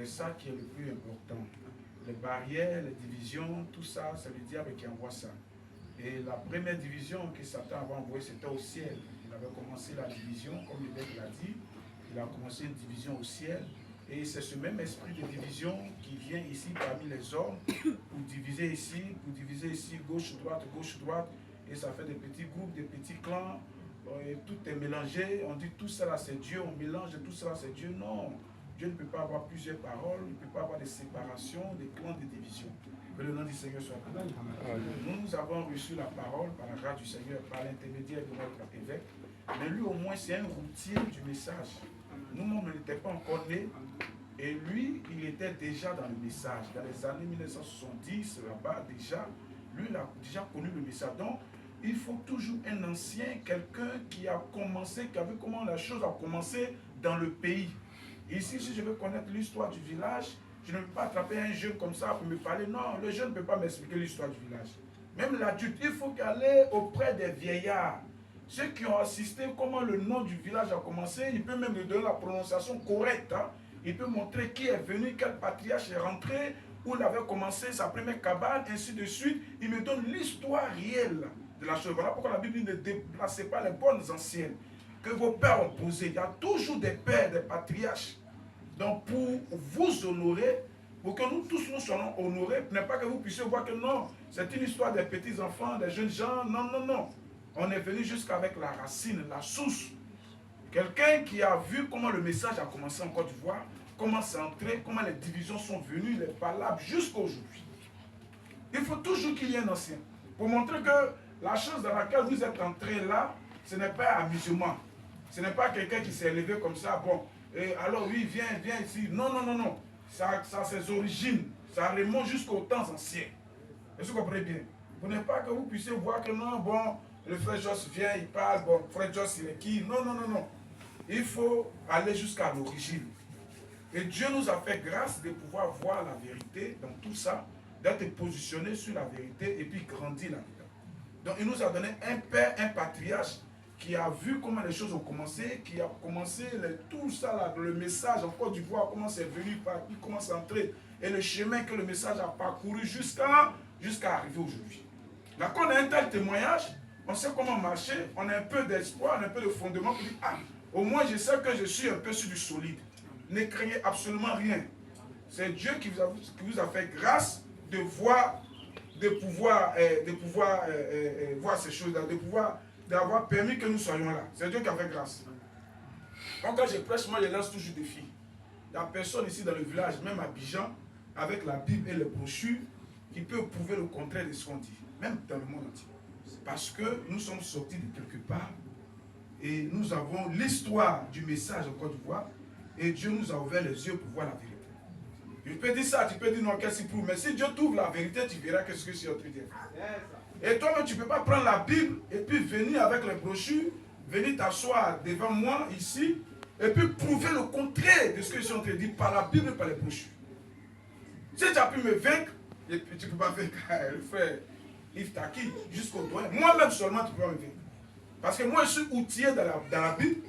C'est ça qui est le plus important. Les barrières, les divisions, tout ça, c'est le diable qui envoie ça. Et la première division que Satan avait envoyée, c'était au ciel. Il avait commencé la division, comme l'évêque l'a dit. Il a commencé une division au ciel. Et c'est ce même esprit de division qui vient ici parmi les hommes pour diviser ici, gauche, droite. Et ça fait des petits groupes, des petits clans. Et tout est mélangé. On dit tout cela c'est Dieu, on mélange tout cela c'est Dieu. Non, Dieu ne peut pas avoir plusieurs paroles, il ne peut pas avoir des séparations, des clans, des divisions. Que le nom du Seigneur soit béni. Nous avons reçu la parole par la grâce du Seigneur, par l'intermédiaire de notre évêque. Mais lui au moins c'est un routier du message. Nous-mêmes, on n'était pas encore nés. Et lui, il était déjà dans le message. Dans les années 1970, là-bas, déjà, lui, il a déjà connu le message. Donc, il faut toujours un ancien, quelqu'un qui a commencé, qui a vu comment la chose a commencé dans le pays. Ici, si je veux connaître l'histoire du village, je ne peux pas attraper un jeune comme ça pour me parler. Non, le jeune ne peut pas m'expliquer l'histoire du village. Même l'adulte, il faut aller auprès des vieillards. Ceux qui ont assisté comment le nom du village a commencé, il peut même lui donner la prononciation correcte. Hein. Il peut montrer qui est venu, quel patriarche est rentré, où il avait commencé sa première cabane, ainsi de suite. Il me donne l'histoire réelle de la chose. Voilà pourquoi la Bible ne déplaçait pas les bonnes anciennes que vos pères ont posées. Il y a toujours des pères, des patriarches. Donc pour vous honorer, pour que nous tous nous soyons honorés, n'est pas que vous puissiez voir que non, c'est une histoire des petits-enfants, des jeunes gens. Non, non, non. On est venu jusqu'avec la racine, la source. Quelqu'un qui a vu comment le message a commencé en Côte d'Ivoire, comment c'est entré, comment les divisions sont venues, les palabres jusqu'à aujourd'hui. Il faut toujours qu'il y ait un ancien. Pour montrer que la chose dans laquelle vous êtes entré là, ce n'est pas amusement. Ce n'est pas quelqu'un qui s'est élevé comme ça, bon, et alors oui, viens ici. Non, non, non, non. Ça a ses origines. Ça remonte jusqu'aux temps anciens. Est-ce que vous comprenez bien? Vous n'êtes pas que vous puissiez voir que non, bon, le frère Joss vient, il parle, bon, frère Joss, il est qui? Non, non, non, non. Il faut aller jusqu'à l'origine. Et Dieu nous a fait grâce de pouvoir voir la vérité dans tout ça, d'être positionné sur la vérité et puis grandir là-dedans. Donc il nous a donné un père, un patriarche qui a vu comment les choses ont commencé, qui a commencé tout ça, là, le message en Côte d'Ivoire, comment c'est venu, comment c'est entré, et le chemin que le message a parcouru jusqu'à arriver aujourd'hui. Là, quand on a un tel témoignage, on sait comment marcher, on a un peu d'espoir, on a un peu de fondement pour dire, ah, au moins je sais que je suis un peu sur du solide. Ne craignez absolument rien. C'est Dieu qui vous a fait grâce de voir, de pouvoir voir ces choses-là, d'avoir permis que nous soyons là. C'est Dieu qui a fait grâce. Donc quand je prêche, moi je lance toujours des filles. Il n'y a personne ici dans le village, même à Abidjan, avec la Bible et les brochures, qui peut prouver le contraire de ce qu'on dit, même dans le monde entier. Parce que nous sommes sortis de quelque part et nous avons l'histoire du message en Côte d'Ivoire et Dieu nous a ouvert les yeux pour voir la vérité. Je peux dire ça, tu peux dire non, qu'est-ce qu'il prouve, mais si Dieu t'ouvre la vérité, tu verras qu'est-ce que c'est en train de dire. Et toi-même, tu ne peux pas prendre la Bible et puis venir avec les brochures, venir t'asseoir devant moi ici et puis prouver le contraire de ce que je suis en train de dire par la Bible et par les brochures. Si tu as pu me vaincre, et puis tu ne peux pas vaincre le frère Yves Taki jusqu'au doigt. Moi-même seulement, tu peux pas me vaincre. Parce que moi, je suis outillé dans la Bible.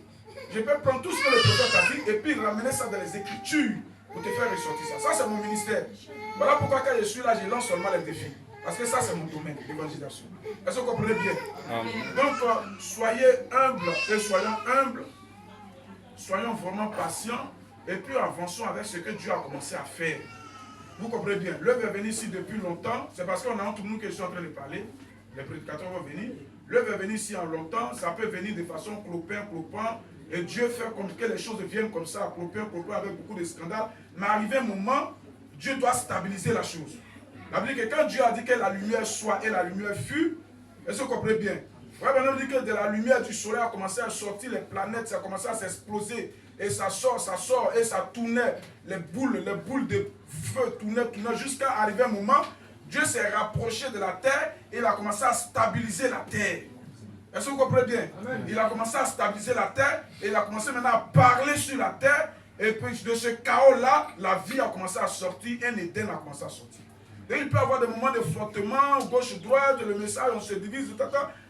Je peux prendre tout ce que le prophète a dit et puis ramener ça dans les Écritures pour te faire ressortir ça. Ça, c'est mon ministère. Voilà pourquoi quand je suis là, je lance seulement les défis. Parce que ça, c'est mon domaine, l'évangélisation. Est-ce que vous comprenez bien? Donc, soyez humbles et soyons humbles. Soyons vraiment patients. Et puis, avançons avec ce que Dieu a commencé à faire. Vous comprenez bien? L'œuvre est venue ici depuis longtemps. C'est parce qu'on a entre nous que je suis en train de parler. Les prédicateurs vont venir. L'œuvre est venue ici en longtemps. Ça peut venir de façon clopin. Et Dieu fait comme que les choses viennent comme ça, clopin, avec beaucoup de scandales. Mais arrivé un moment, Dieu doit stabiliser la chose. Ça veut dire que quand Dieu a dit que la lumière soit et la lumière fut, est-ce que vous comprenez bien? Ouais, maintenant, on dit que de la lumière du soleil a commencé à sortir, les planètes, ça a commencé à s'exploser. Et ça sort, et ça tournait. Les boules de feu tournaient, jusqu'à arriver un moment, Dieu s'est rapproché de la terre et il a commencé à stabiliser la terre. Est-ce que vous comprenez bien? Amen. Il a commencé à stabiliser la terre et il a commencé maintenant à parler sur la terre. Et puis de ce chaos-là, la vie a commencé à sortir, un Éden a commencé à sortir. Et il peut y avoir des moments de flottement, gauche-droite, le message, on se divise,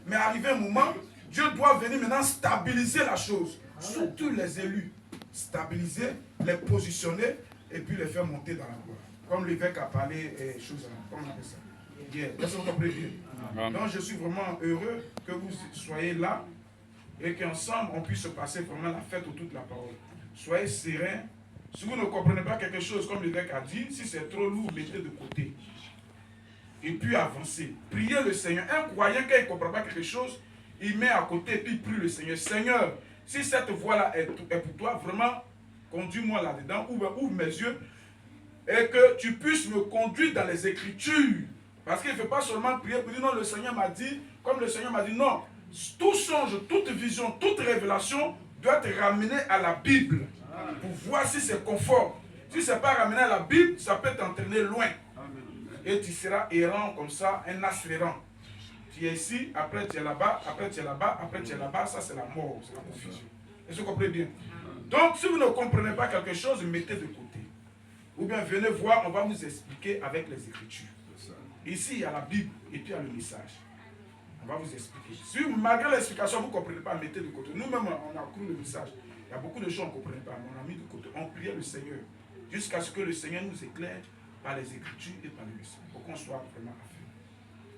mais arrivé un moment, Dieu doit venir maintenant stabiliser la chose. Surtout les élus. Stabiliser, les positionner et puis les faire monter dans la gloire. Comme l'évêque a parlé, choses, comment on appelle ça? Hier. Est-ce que vous comprenez bien? Donc je suis vraiment heureux que vous soyez là et qu'ensemble on puisse passer vraiment la fête autour de la parole. Soyez sereins. Si vous ne comprenez pas quelque chose, comme l'évêque a dit, si c'est trop lourd, mettez de côté. Et puis avancez. Priez le Seigneur. Un croyant, quand il ne comprend pas quelque chose, il met à côté et puis il prie le Seigneur. Seigneur, si cette voie-là est pour toi, vraiment, conduis-moi là-dedans, ouvre mes yeux, et que tu puisses me conduire dans les Écritures. Parce qu'il ne faut pas seulement prier pour dire non, le Seigneur m'a dit, comme le Seigneur m'a dit, non, tout songe, toute vision, toute révélation doit être ramenée à la Bible pour voir si c'est conforme. Si ce n'est pas ramené à la Bible, ça peut t'entraîner loin. Et tu seras errant comme ça, un as errant. Tu es ici, après tu es là-bas, après tu es là-bas, après tu es là-bas, ça c'est la mort, c'est la confusion. Est-ce que vous comprenez bien? Donc si vous ne comprenez pas quelque chose, mettez de côté. Ou bien venez voir, on va vous expliquer avec les Écritures. Ici, il y a la Bible et puis il y a le message. On va vous expliquer. Si malgré l'explication, vous ne comprenez pas, mettez de côté. Nous-mêmes, on a cru le message. Il y a beaucoup de choses qu'on ne comprenait pas, mais on a mis de côté. On priait le Seigneur jusqu'à ce que le Seigneur nous éclaire par les Écritures et par le message, pour qu'on soit vraiment à faire.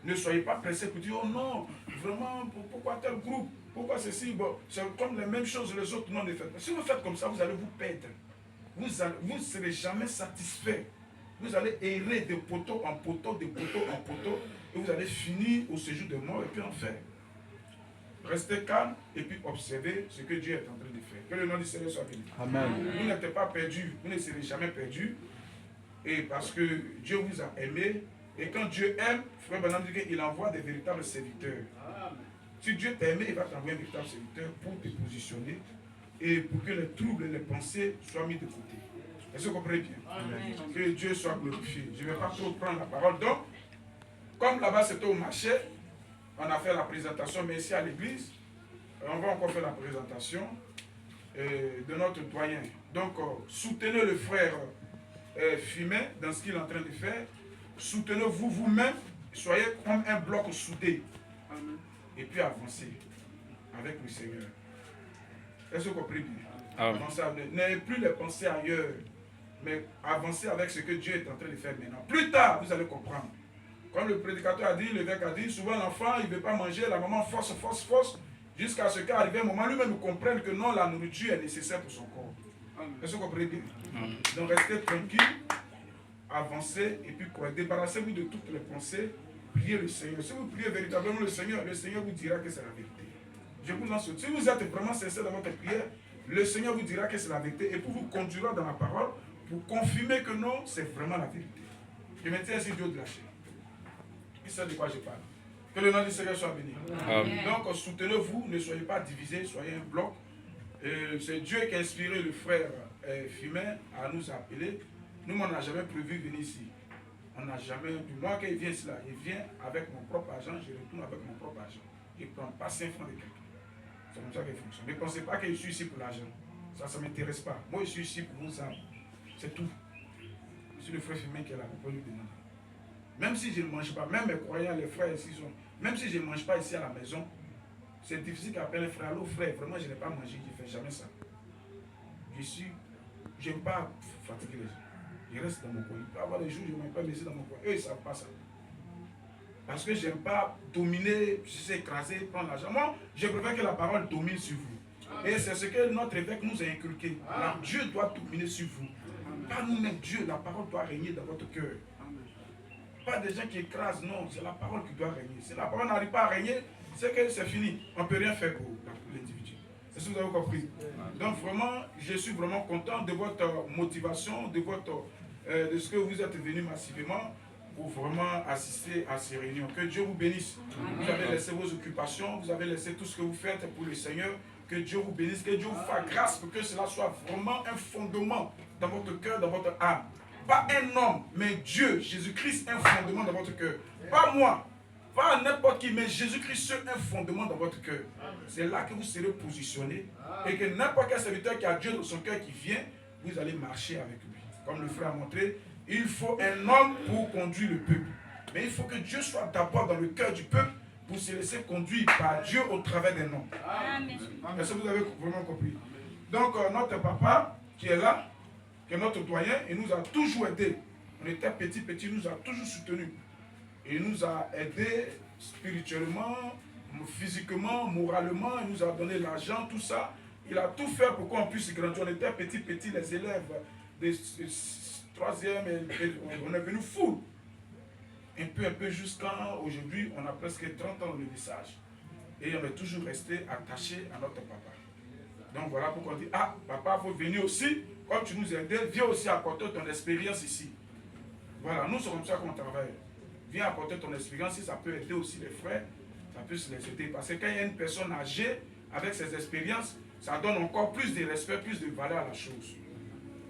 Ne soyez pas pressés pour dire, oh non, vraiment, pourquoi tel groupe, pourquoi ceci, bon, c'est comme les mêmes choses, les autres non les faites. Si vous faites comme ça, vous allez vous perdre. Vous ne serez jamais satisfait. Vous allez errer de poteau en poteau, de poteau en poteau, et vous allez finir au séjour de mort et puis en faire. Restez calme et puis observez ce que Dieu est en train de faire. Que le nom du Seigneur soit béni. Amen. Vous n'êtes pas perdus, vous ne serez jamais perdus. Et parce que Dieu vous a aimé, et quand Dieu aime, frère Branham dit qu'il envoie des véritables serviteurs. Si Dieu t'a aimé, il va t'envoyer un véritable serviteur pour te positionner et pour que les troubles et les pensées soient mis de côté. Est-ce que vous comprenez bien? Amen. Que Dieu soit glorifié. Je ne vais pas trop prendre la parole. Donc, comme là-bas c'était au marché, on a fait la présentation, mais ici à l'église, on va encore faire la présentation de notre doyen. Donc, soutenez le frère Fumet dans ce qu'il est en train de faire. Soutenez-vous vous-même, soyez comme un bloc soudé. Amen. Et puis avancez avec le Seigneur. Est-ce que vous comprenez bien? N'ayez plus les pensées ailleurs, mais avancez avec ce que Dieu est en train de faire maintenant. Plus tard, vous allez comprendre. Comme le prédicateur a dit, l'évêque a dit, souvent l'enfant, il ne veut pas manger, la maman force, jusqu'à ce qu'arrive un moment, lui-même comprenne que non, la nourriture est nécessaire pour son corps. Est-ce que vous comprenez bien? Donc restez tranquille, avancez, et puis débarrassez-vous de toutes les pensées, priez le Seigneur. Si vous priez véritablement le Seigneur vous dira que c'est la vérité. Je vous en souhaite. Si vous êtes vraiment sincère dans votre prière, le Seigneur vous dira que c'est la vérité, et pour vous conduira dans la parole, pour confirmer que non, c'est vraiment la vérité. Je me tiens ainsi Dieu de la chair. Il sait de quoi je parle. Que le nom du Seigneur soit béni. Donc soutenez-vous, ne soyez pas divisés, soyez un bloc. C'est Dieu qui a inspiré le frère Fumet à nous appeler. Nous, on n'a jamais prévu venir ici. On n'a jamais. Moi, quand il vient ici, là, il vient avec mon propre argent, je retourne avec mon propre argent. Je ne prends pas 5 francs de quelqu'un. C'est comme ça qu'il fonctionne. Ne pensez pas que je suis ici pour l'argent. Ça ne m'intéresse pas. Moi, je suis ici pour vos âmes. C'est tout. C'est le frère Fumet qui est là, vous pouvez lui demander. Même si je ne mange pas, même mes croyants, les frères ici sont. Même si je ne mange pas ici à la maison, c'est difficile qu'appeler un frère. Allô frère, vraiment je n'ai pas mangé, je ne fais jamais ça. Je n'aime pas fatiguer les gens. Je reste dans mon coin. Il peut y avoir des jours où je ne mange pas, mais c'est dans mon coin. Eux, ils ne savent pas ça. Parce que je n'aime pas dominer, écraser, prendre l'argent. Moi, je préfère que la parole domine sur vous. Et c'est ce que notre évêque nous a inculqué. Dieu doit dominer sur vous. Pas nous-mêmes, Dieu, la parole doit régner dans votre cœur. Pas des gens qui écrasent, non, c'est la parole qui doit régner. Si la parole n'arrive pas à régner, c'est que c'est fini. On ne peut rien faire pour l'individu. Est-ce que vous avez compris? Donc vraiment, je suis vraiment content de votre motivation, de ce que vous êtes venu massivement pour vraiment assister à ces réunions. Que Dieu vous bénisse. Vous avez laissé vos occupations, vous avez laissé tout ce que vous faites pour le Seigneur. Que Dieu vous bénisse, que Dieu vous fasse grâce pour que cela soit vraiment un fondement dans votre cœur, dans votre âme. Pas un homme, mais Dieu, Jésus-Christ, un fondement dans votre cœur. Pas moi, pas n'importe qui, mais Jésus-Christ seul, un fondement dans votre cœur. C'est là que vous serez positionné et que n'importe quel serviteur qui a Dieu dans son cœur qui vient, vous allez marcher avec lui. Comme le frère a montré, il faut un homme pour conduire le peuple. Mais il faut que Dieu soit d'abord dans le cœur du peuple pour se laisser conduire par Dieu au travers d'un homme. Est-ce que vous avez vraiment compris? Donc notre papa qui est là, qui est notre doyen, il nous a toujours aidés. On était petit, il nous a toujours soutenus. Il nous a aidés spirituellement, physiquement, moralement, il nous a donné l'argent, tout ça. Il a tout fait pour qu'on puisse grandir. On était petit, les élèves des 3e, on est venu fou. Un peu jusqu'à aujourd'hui, on a presque 30 ans de message. Et on est toujours resté attaché à notre papa. Donc voilà pourquoi on dit, ah, papa, il faut venir aussi, comme tu nous aides, viens aussi apporter ton expérience ici. Voilà, nous, c'est comme ça qu'on travaille. Viens apporter ton expérience, si ça peut aider aussi les frères, ça peut les aider. Parce que quand il y a une personne âgée, avec ses expériences, ça donne encore plus de respect, plus de valeur à la chose.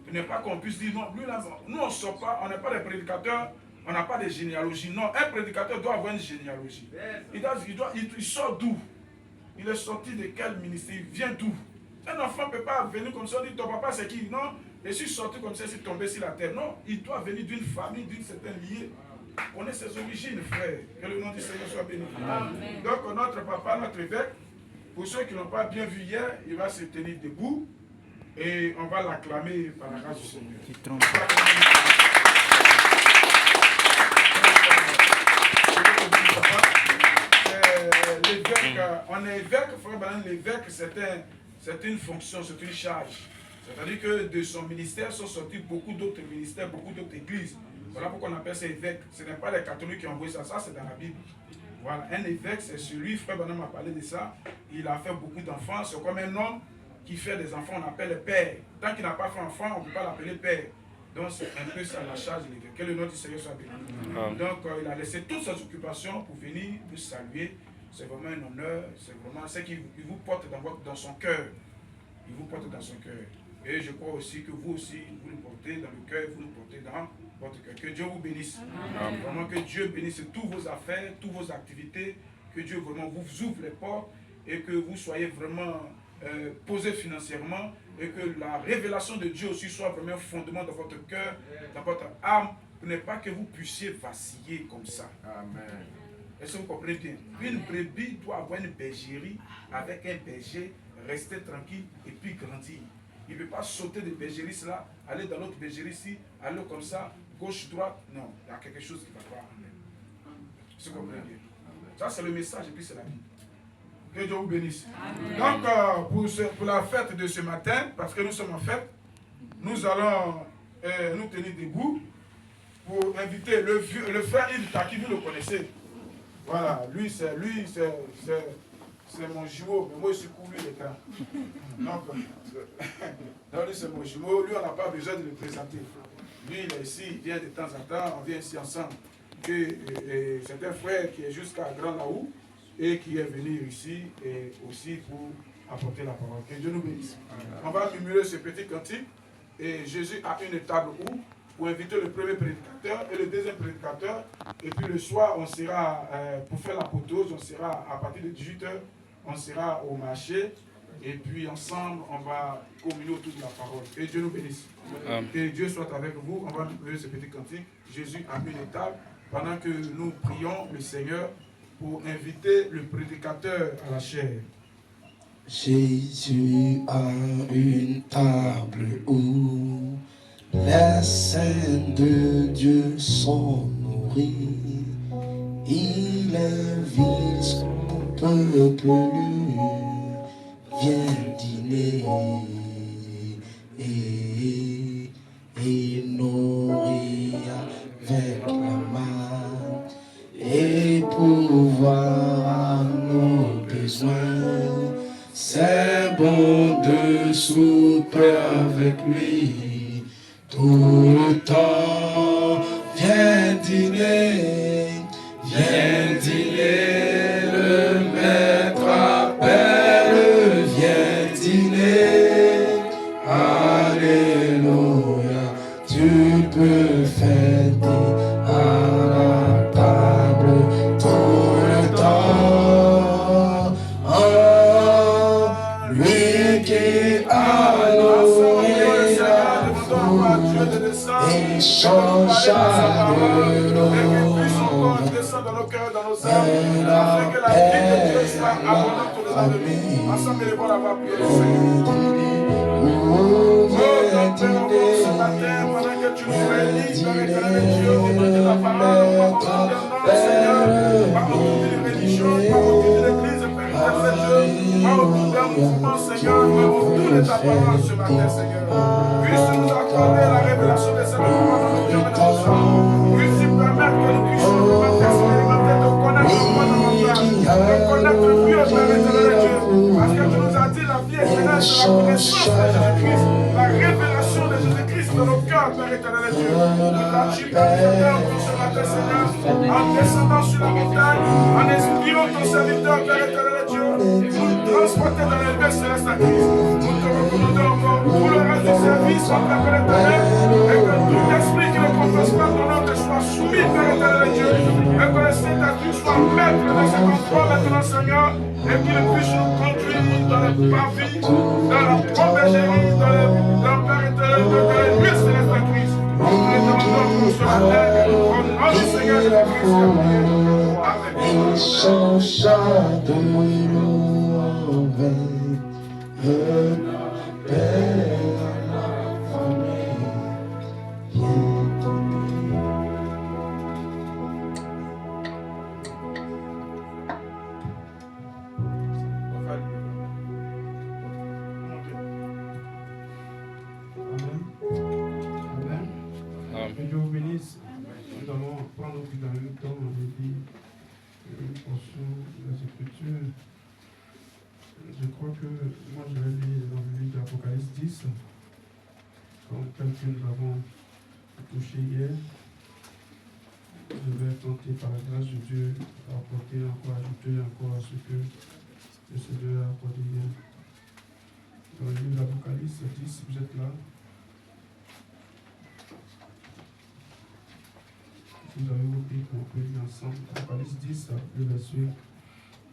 Ce n'est pas qu'on puisse dire, non, lui, là, nous, on ne sort pas, on n'est pas des prédicateurs, on n'a pas de généalogie. Non, un prédicateur doit avoir une généalogie. Il sort d'où? Il est sorti de quel ministère? Il vient d'où? Un enfant ne peut pas venir comme ça, dire ton papa c'est qui? Non, je suis sorti comme ça, c'est tombé sur la terre. Non, il doit venir d'une famille, d'une certaine liée. On est ses origines, frère. Que le nom du Seigneur soit béni. Amen. Donc notre papa, notre évêque, pour ceux qui n'ont pas bien vu hier, il va se tenir debout et on va l'acclamer par la grâce du Seigneur. On est évêque, frère Balan, l'évêque, c'est une fonction, c'est une charge. C'est-à-dire que de son ministère sont sortis beaucoup d'autres ministères, beaucoup d'autres églises. Voilà pourquoi on appelle ça évêque. Ce n'est pas les catholiques qui ont envoyé ça, ça c'est dans la Bible. Voilà, un évêque, c'est celui, frère Balan m'a parlé de ça, il a fait beaucoup d'enfants, c'est comme un homme qui fait des enfants, on appelle le père. Tant qu'il n'a pas fait enfant, on ne peut pas l'appeler père. Donc c'est un peu ça la charge de l'évêque. Que le nom du Seigneur soit béni. Donc il a laissé toutes ses occupations pour venir nous saluer. C'est vraiment un honneur, c'est vraiment ce qu'il vous porte dans son cœur. Il vous porte dans son cœur. Et je crois aussi que vous aussi, vous le portez dans le cœur, vous le portez dans votre cœur. Que Dieu vous bénisse. Amen. Vraiment que Dieu bénisse toutes vos affaires, toutes vos activités. Que Dieu vraiment vous ouvre les portes et que vous soyez vraiment posé financièrement et que la révélation de Dieu aussi soit vraiment un fondement dans votre cœur, dans votre âme, pour ne pas que vous puissiez vaciller comme ça. Amen. Est-ce que vous comprenez bien? Une brebis doit avoir une bergerie avec un berger, rester tranquille et puis grandir. Il ne peut pas sauter de bergerie là, aller dans l'autre bergerie ici, aller comme ça, gauche, droite. Non, il y a quelque chose qui ne va pas. Est-ce que vous comprenez bien? Ça c'est le message et puis c'est la vie. Que Dieu vous bénisse. Amen. Donc pour la fête de ce matin, parce que nous sommes en fête, nous allons nous tenir debout pour inviter le frère Yves Taki, vous le connaissez. Voilà, lui c'est mon jumeau, mais moi je suis couru les gars. Donc lui c'est mon jumeau, lui on n'a pas besoin de le présenter. Lui il est ici, il vient de temps en temps, on vient ici ensemble. C'est un frère qui est jusqu'à Grand Laou et qui est venu ici et aussi pour apporter la parole. Que Dieu nous bénisse. On va murmurer ce petit cantique et Jésus a une table où pour inviter le premier prédicateur et le deuxième prédicateur. Et puis le soir, on sera, pour faire l'apothéose, on sera à partir de 18h, on sera au marché. Et puis ensemble, on va communier autour de la parole. Que Dieu nous bénisse. Que Dieu soit avec vous. On va murmurer ce petit cantique. Jésus a mis une table pendant que nous prions le Seigneur pour inviter le prédicateur à la chair. Jésus a une table où les saints de Dieu sont nourris. Il invite son peuple, lui, viens dîner et nourrir avec la main et pouvoir à nos besoins. C'est bon de souper avec lui tout le temps. Viens dîner, le maître appelle, viens dîner. Alléluia, tu peux fêter à la table tout le temps. Oh, lui qui a nourri la foule et changea de l'eau. Afin que la vie de Dieu soit abondante pour les ennemis. Ensemble, les voilà, va prier le Seigneur. Père, encore ce matin, pendant que tu nous réunis, Père éternel Dieu, au nom de ta parole, par autour de nom, Seigneur, par autour de religion, par autour de l'église, Père éternel Dieu, par autour d'un mouvement, Seigneur, par autour de ta parole ce matin, Seigneur. Puisse nous accorder la révélation de cette parole dans nos cœurs et dans nos âmes. Puisse nous permettre que nous puissions nous expérimenter, de connaître toi davantage, de connaître mieux, Père éternel Dieu, parce que tu nous as dit la vie éternelle, c'est la connaissance de Jésus-Christ, la révélation de Jésus-Christ dans nos cœurs, Père éternel Dieu. Nous t'as-tu permis pour ce matin, Seigneur, en descendant sur la montagne, en inspirant ton serviteur, Père éternel Dieu, nous transporter dans les lieux célestes à Christ. Nous te recommandons encore pour le reste du service, mon Père éternel, et que tout esprit qui ne confesse pas ton nom te soit soumis, Père éternel Dieu, et que le Saint-Esprit soit maître dans cet endroit maintenant, Seigneur, et qu'il puisse nous conduire dans le parvis, dans la probergerie, dans le Père éternel, dans les lieux célestes à Christ. Nous te demandons pour ce matin, au nom du Seigneur Jésus-Christ. Amen. Il changea de l'eau avec le Père à la famille. Que Dieu vous bénisse. Nous allons prendre dans le même temps, on a dit, une portion de la Écriture. Je crois que moi je vais lire dans le livre d'Apocalypse 10, comme tel que nous avons touché hier. Je vais tenter par la grâce de Dieu à apporter encore, ajouter encore à ce que le Seigneur a accordé hier. Dans le livre d'Apocalypse 10, vous êtes là. Vous avez oublié qu'on peut lire ensemble. Apocalypse 10, le verset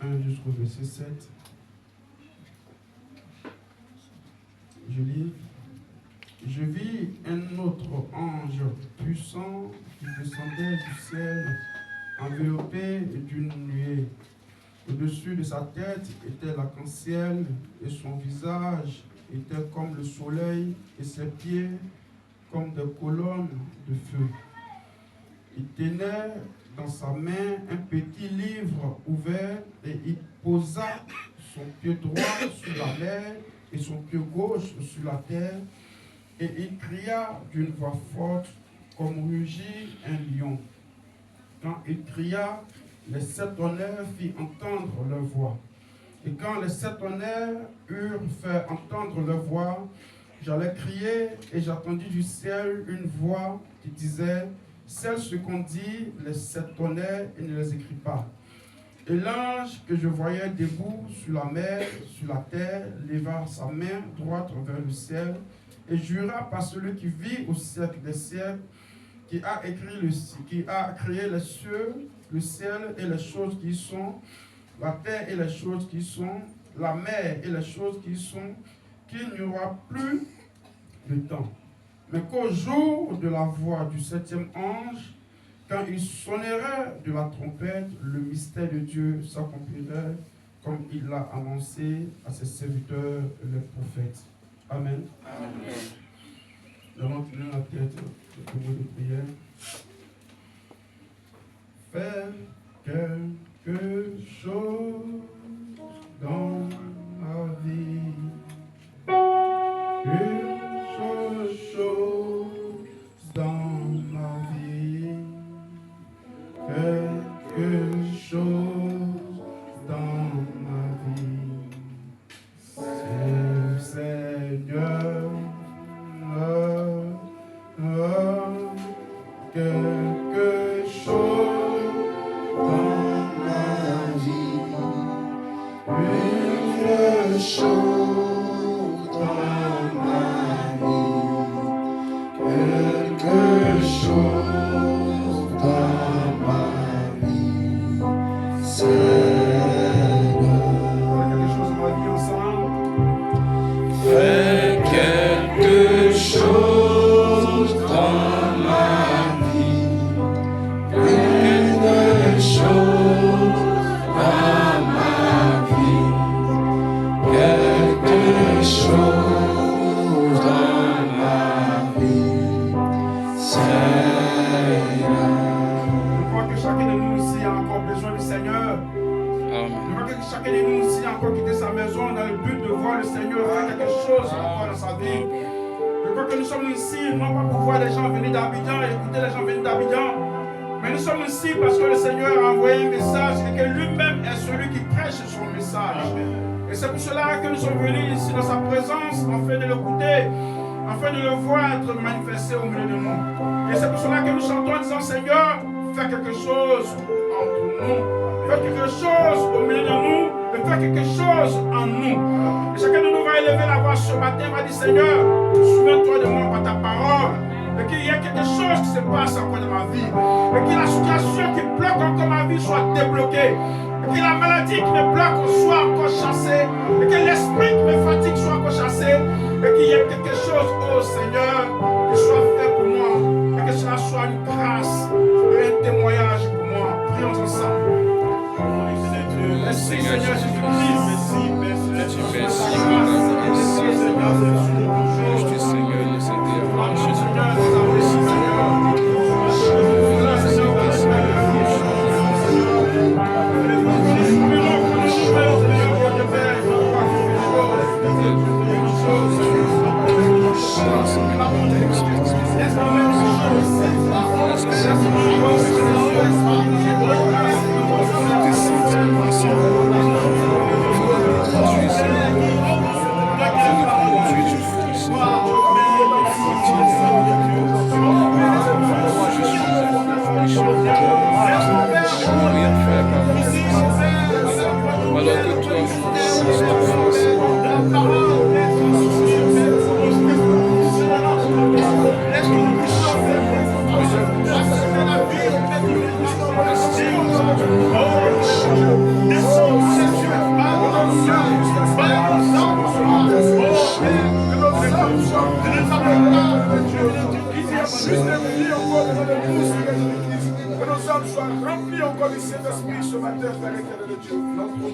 1 jusqu'au verset 7. Je lis. Je vis un autre ange puissant qui descendait du ciel, enveloppé d'une nuée. Au-dessus de sa tête était l'arc-en-ciel et son visage était comme le soleil et ses pieds comme des colonnes de feu. Il tenait dans sa main un petit livre ouvert et il posa son pied droit sur la mer et son pied gauche sur la terre et il cria d'une voix forte comme rugit un lion. Quand il cria, les 7 tonnerres firent entendre leur voix. Et quand les 7 tonnerres eurent fait entendre leur voix, j'allais crier et j'entendis du ciel une voix qui disait: celles ce qu'on dit, les 7 tonnerres, et ne les écrit pas. Et l'ange que je voyais debout sur la mer, sur la terre, leva sa main droite vers le ciel et jura par celui qui vit au siècle des siècles, qui a créé les cieux, le ciel et les choses qui y sont, la terre et les choses qui y sont, la mer et les choses qui y sont, qu'il n'y aura plus de temps. Mais qu'au jour de la voix du 7e ange, quand il sonnerait de la trompette, le mystère de Dieu s'accomplirait comme il l'a annoncé à ses serviteurs, les prophètes. Amen. Amen. Nous allons tenir la tête de mot de prière. Faire quelque chose dans ma vie. Chose dans ma vie, quelque chose dans ma vie, Seigneur, quelque chose dans ma vie, une chose dans ma vie. Quelque chose dans ma vie, Seigneur. Quelque chose dans ma vie ensemble. Fais quelque chose dans ma vie. crois que chacun de nous ici a encore besoin du Seigneur. Je crois que chacun de nous ici a encore quitté sa maison dans le but de voir le Seigneur faire quelque chose encore dans sa vie. Je crois que nous sommes ici non pas pour voir les gens venir d'Abidjan et écouter les gens venir d'Abidjan, mais nous sommes ici parce que le Seigneur a envoyé un message et que lui-même est celui qui prêche son message. Et c'est pour cela que nous sommes venus ici dans sa présence, afin de l'écouter, afin de le voir être manifesté au milieu de nous. Et c'est pour cela que nous chantons en disant, Seigneur, fais quelque chose entre nous, fais quelque chose au milieu de nous, et fais quelque chose en nous. Et chacun de nous va élever la voix ce matin, va dire, Seigneur, souviens-toi de moi par ta parole, et qu'il y ait quelque chose qui se passe encore dans ma vie, et que la situation qui bloque encore ma vie soit débloquée, et que la maladie qui me bloque soit encore chassée, et que l'esprit qui me fatigue soit encore chassé, et qu'il y ait quelque chose, oh Seigneur, qui soit fait pour moi, et que cela soit une grâce et un témoignage pour moi. Prions ensemble. Merci Seigneur Jésus-Christ. Merci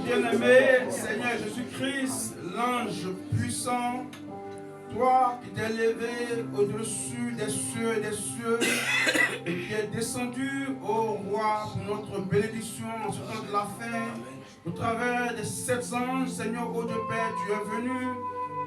Bien-aimé Seigneur Jésus-Christ, l'ange puissant, toi qui t'es levé au-dessus des cieux et des cieux et qui es descendu au roi pour notre bénédiction en ce temps de la fin, au travers des 7 anges, Seigneur, ô Dieu Père, tu es venu,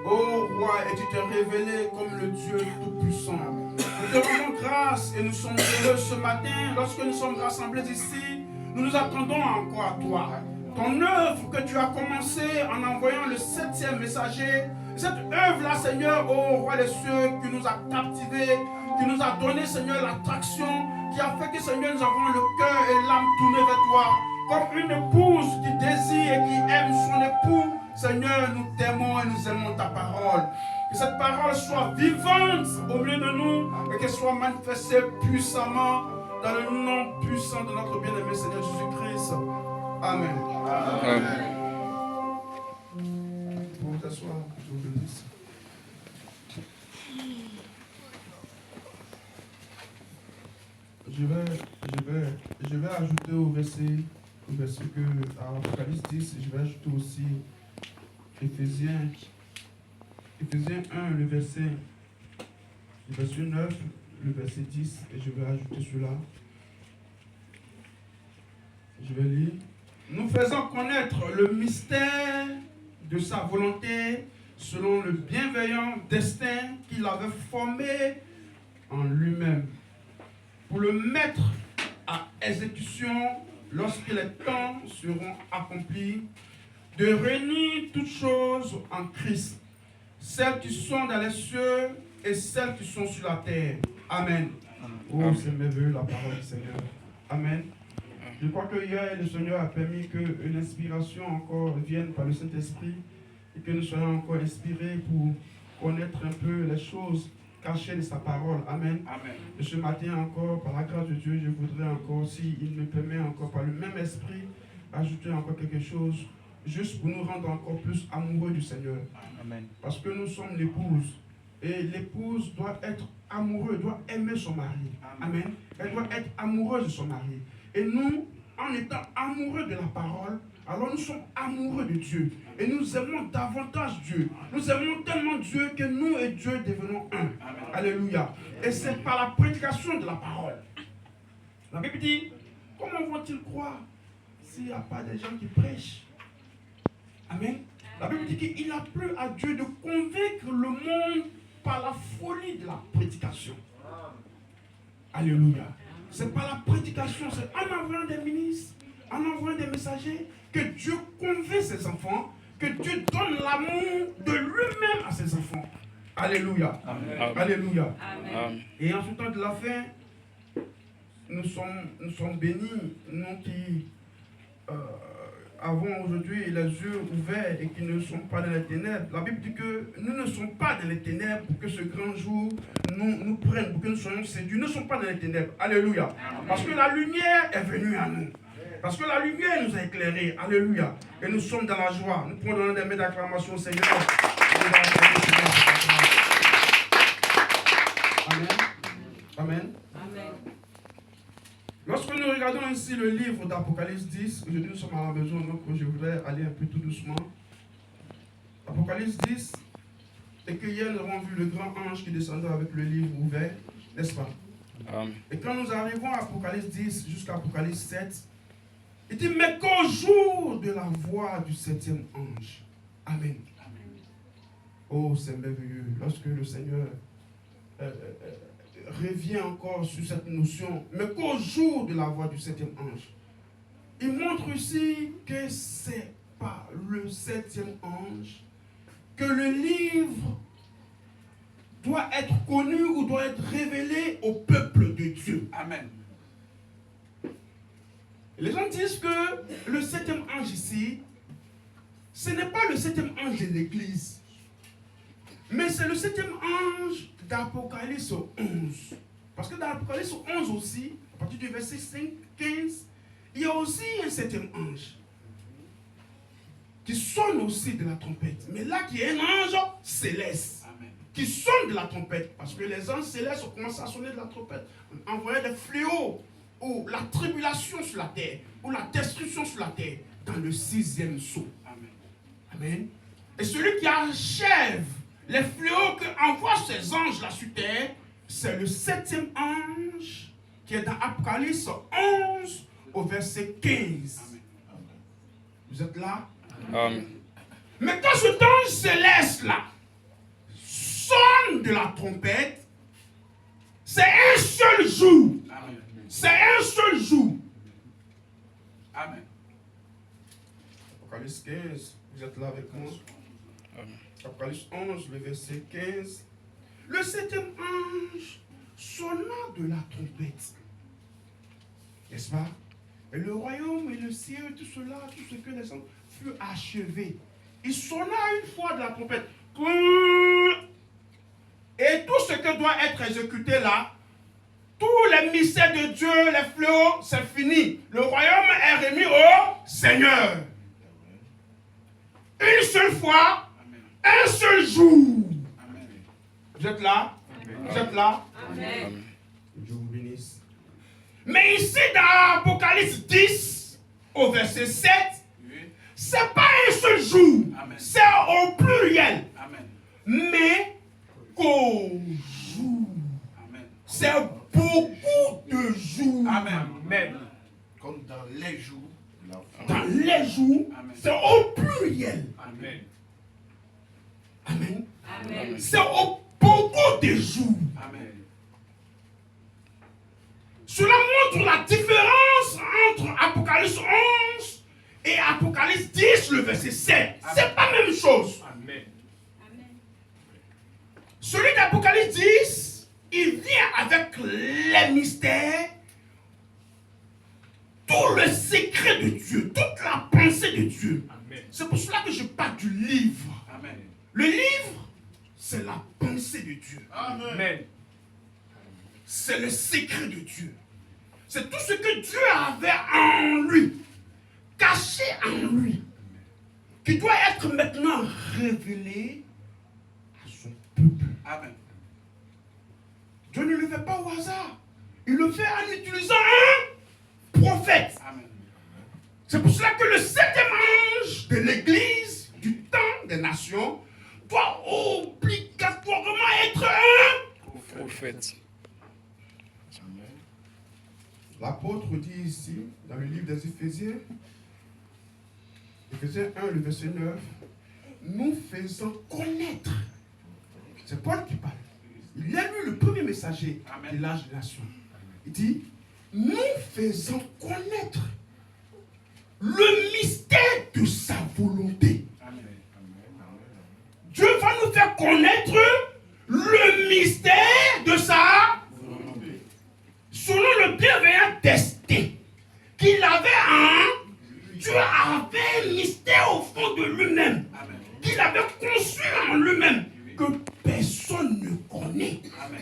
ô roi, et tu t'es révélé comme le Dieu Tout-Puissant. Nous te rendons grâce et nous sommes heureux ce matin, lorsque nous sommes rassemblés ici, nous nous attendons encore à toi. Ton œuvre que tu as commencé en envoyant le 7e messager, cette œuvre-là, Seigneur, ô roi des cieux, qui nous a captivés, qui nous a donné, Seigneur, l'attraction, qui a fait que, Seigneur, nous avons le cœur et l'âme tournés vers toi. Comme une épouse qui désire et qui aime son époux, Seigneur, nous t'aimons et nous aimons ta parole. Que cette parole soit vivante au milieu de nous et qu'elle soit manifestée puissamment dans le nom puissant de notre bien-aimé Seigneur Jésus-Christ. Amen. Amen. Pour t'asseoir, que je vous bénisse. Je vais ajouter au verset que à Apocalypse 10, je vais ajouter aussi Éphésiens 1, le verset 9, le verset 10, et je vais ajouter cela. Je vais lire. Nous faisons connaître le mystère de sa volonté selon le bienveillant destin qu'il avait formé en lui-même pour le mettre à exécution lorsque les temps seront accomplis, de réunir toutes choses en Christ, celles qui sont dans les cieux et celles qui sont sur la terre. Amen. Oh, c'est merveilleux la parole du Seigneur. Amen. Je crois que hier, le Seigneur a permis qu'une inspiration encore vienne par le Saint-Esprit et que nous soyons encore inspirés pour connaître un peu les choses cachées de sa parole. Amen. Amen. Et ce matin encore, par la grâce de Dieu, je voudrais encore, s'il me permet encore par le même esprit, ajouter encore quelque chose, juste pour nous rendre encore plus amoureux du Seigneur. Amen. Parce que nous sommes l'épouse. Et l'épouse doit être amoureuse, doit aimer son mari. Amen. Amen. Elle doit être amoureuse de son mari. Et nous, en étant amoureux de la parole, alors nous sommes amoureux de Dieu. Et nous aimons davantage Dieu. Nous aimons tellement Dieu que nous et Dieu devenons un. Amen. Alléluia. Et c'est par la prédication de la parole. La Bible dit, comment vont-ils croire s'il n'y a pas des gens qui prêchent? Amen. La Bible dit qu'il a plu à Dieu de convaincre le monde par la folie de la prédication. Alléluia. C'est par la prédication, c'est en envoyant des ministres, en envoyant des messagers, que Dieu convainc ses enfants, que Dieu donne l'amour de lui-même à ses enfants. Alléluia. Amen. Alléluia. Amen. Et en ce temps de la fin, nous sommes bénis, nous qui avons aujourd'hui les yeux ouverts et qui ne sont pas dans les ténèbres. La Bible dit que nous ne sommes pas dans les ténèbres pour que ce grand jour nous prenne, pour que nous soyons séduits. Nous ne sommes pas dans les ténèbres. Alléluia. Parce que la lumière est venue à nous. Parce que la lumière nous a éclairés. Alléluia. Et nous sommes dans la joie. Nous pouvons donner des mains d'acclamation au Seigneur. Amen. Amen. Amen. Lorsque nous regardons ainsi le livre d'Apocalypse 10, aujourd'hui nous sommes à la maison, donc je voudrais aller un peu tout doucement. Apocalypse 10, et que hier nous avons vu le grand ange qui descendait avec le livre ouvert, n'est-ce pas? Amen. Et quand nous arrivons à Apocalypse 10 jusqu'à Apocalypse 7, il dit, mais qu'au jour de la voix du septième ange. Amen. Amen. Oh, c'est merveilleux. Lorsque le Seigneur revient encore sur cette notion, mais qu'au jour de la voix du septième ange, il montre ici que c'est par le septième ange que le livre doit être connu ou doit être révélé au peuple de Dieu. Amen. Les gens disent que le septième ange ici, ce n'est pas le septième ange de l'Église, mais c'est le septième ange d'Apocalypse 11. Parce que dans Apocalypse 11 aussi, à partir du verset 5, 15, il y a aussi un septième ange qui sonne aussi de la trompette. Mais là, qui est un ange céleste. Amen. Qui sonne de la trompette. Parce que les anges célestes ont commencé à sonner de la trompette. Envoyer des fléaux, ou la tribulation sur la terre, ou la destruction sur la terre, dans le 6e sceau. Amen. Amen. Et celui qui achève les fléaux qu'envoient ces anges-là sur terre, c'est le 7e ange qui est dans Apocalypse 11 au verset 15. Amen. Vous êtes là? Amen. Mais quand cet ange céleste-là sonne de la trompette, c'est un seul jour. Amen. C'est un seul jour. Amen. Apocalypse 15, vous êtes là avec moi? Amen. Apocalypse 11, le verset 15. Le 7e ange sonna de la trompette. N'est-ce pas? Et le royaume et le ciel, tout cela, tout ce que les hommes fut achevé. Il sonna une fois de la trompette. Et tout ce que doit être exécuté là, tous les mystères de Dieu, les fléaux, c'est fini. Le royaume est remis au Seigneur. Une seule fois, un seul jour. Amen. Vous êtes là? Amen. Vous êtes là? Amen. Dieu vous bénisse. Mais ici, dans Apocalypse 10, au verset 7, c'est pas un seul jour. Amen. C'est au pluriel. Amen. Mais qu'au jour. Amen. C'est beaucoup de jours. Amen. Amen. Comme dans les jours. Dans les jours, c'est au pluriel. Amen. Amen. Amen. C'est au beaucoup de jours. Amen. Cela montre la différence entre Apocalypse 11 et Apocalypse 10, le verset 7. C'est pas la même chose. Amen. Celui d'Apocalypse 10, il vient avec les mystères, tout le secret de Dieu, toute la pensée de Dieu. Amen. C'est pour cela que je parle du livre. Amen. Le livre, c'est la pensée de Dieu. Amen. C'est le secret de Dieu. C'est tout ce que Dieu avait en lui, caché en lui, qui doit être maintenant révélé à son peuple. Amen. Dieu ne le fait pas au hasard. Il le fait en utilisant un prophète. Amen. C'est pour cela que le 7e de l'Église du temps des nations doit obligatoirement être un prophète. L'apôtre dit ici, dans le livre des Éphésiens, Éphésiens 1, le verset 9, nous faisons connaître. C'est Paul qui parle. Il a lu le premier messager de l'âge des nations. Il dit, nous faisons connaître le mystère de sa volonté. Dieu va nous faire connaître le mystère de sa volonté. Selon le bienveillant destin qu'il avait Dieu avait un mystère au fond de lui-même, qu'il avait conçu en lui-même, que personne ne connaît.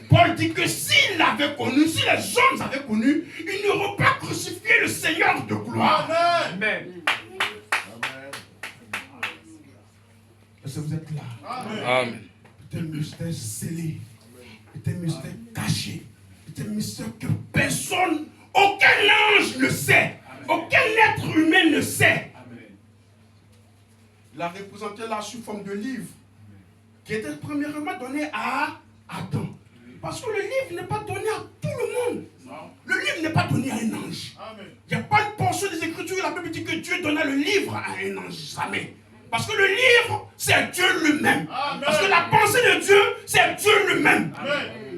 Paul dit que s'il l'avait connu, si les hommes avaient connu, ils n'auraient pas crucifié le Seigneur de gloire. Amen. Est-ce que vous êtes là? Amen. C'est un mystère scellé, c'est un mystère caché, c'est un mystère que personne, aucun ange ne sait, aucun être humain ne sait. Il a représenté là sous forme de livre, qui était premièrement donné à Adam. Parce que le livre n'est pas donné à tout le monde. Le livre n'est pas donné à un ange. Il n'y a pas de portion des Écritures, la Bible dit que Dieu donna le livre à un ange. Jamais. Parce que le livre, c'est Dieu lui-même. Parce que la pensée de Dieu, c'est Dieu lui-même.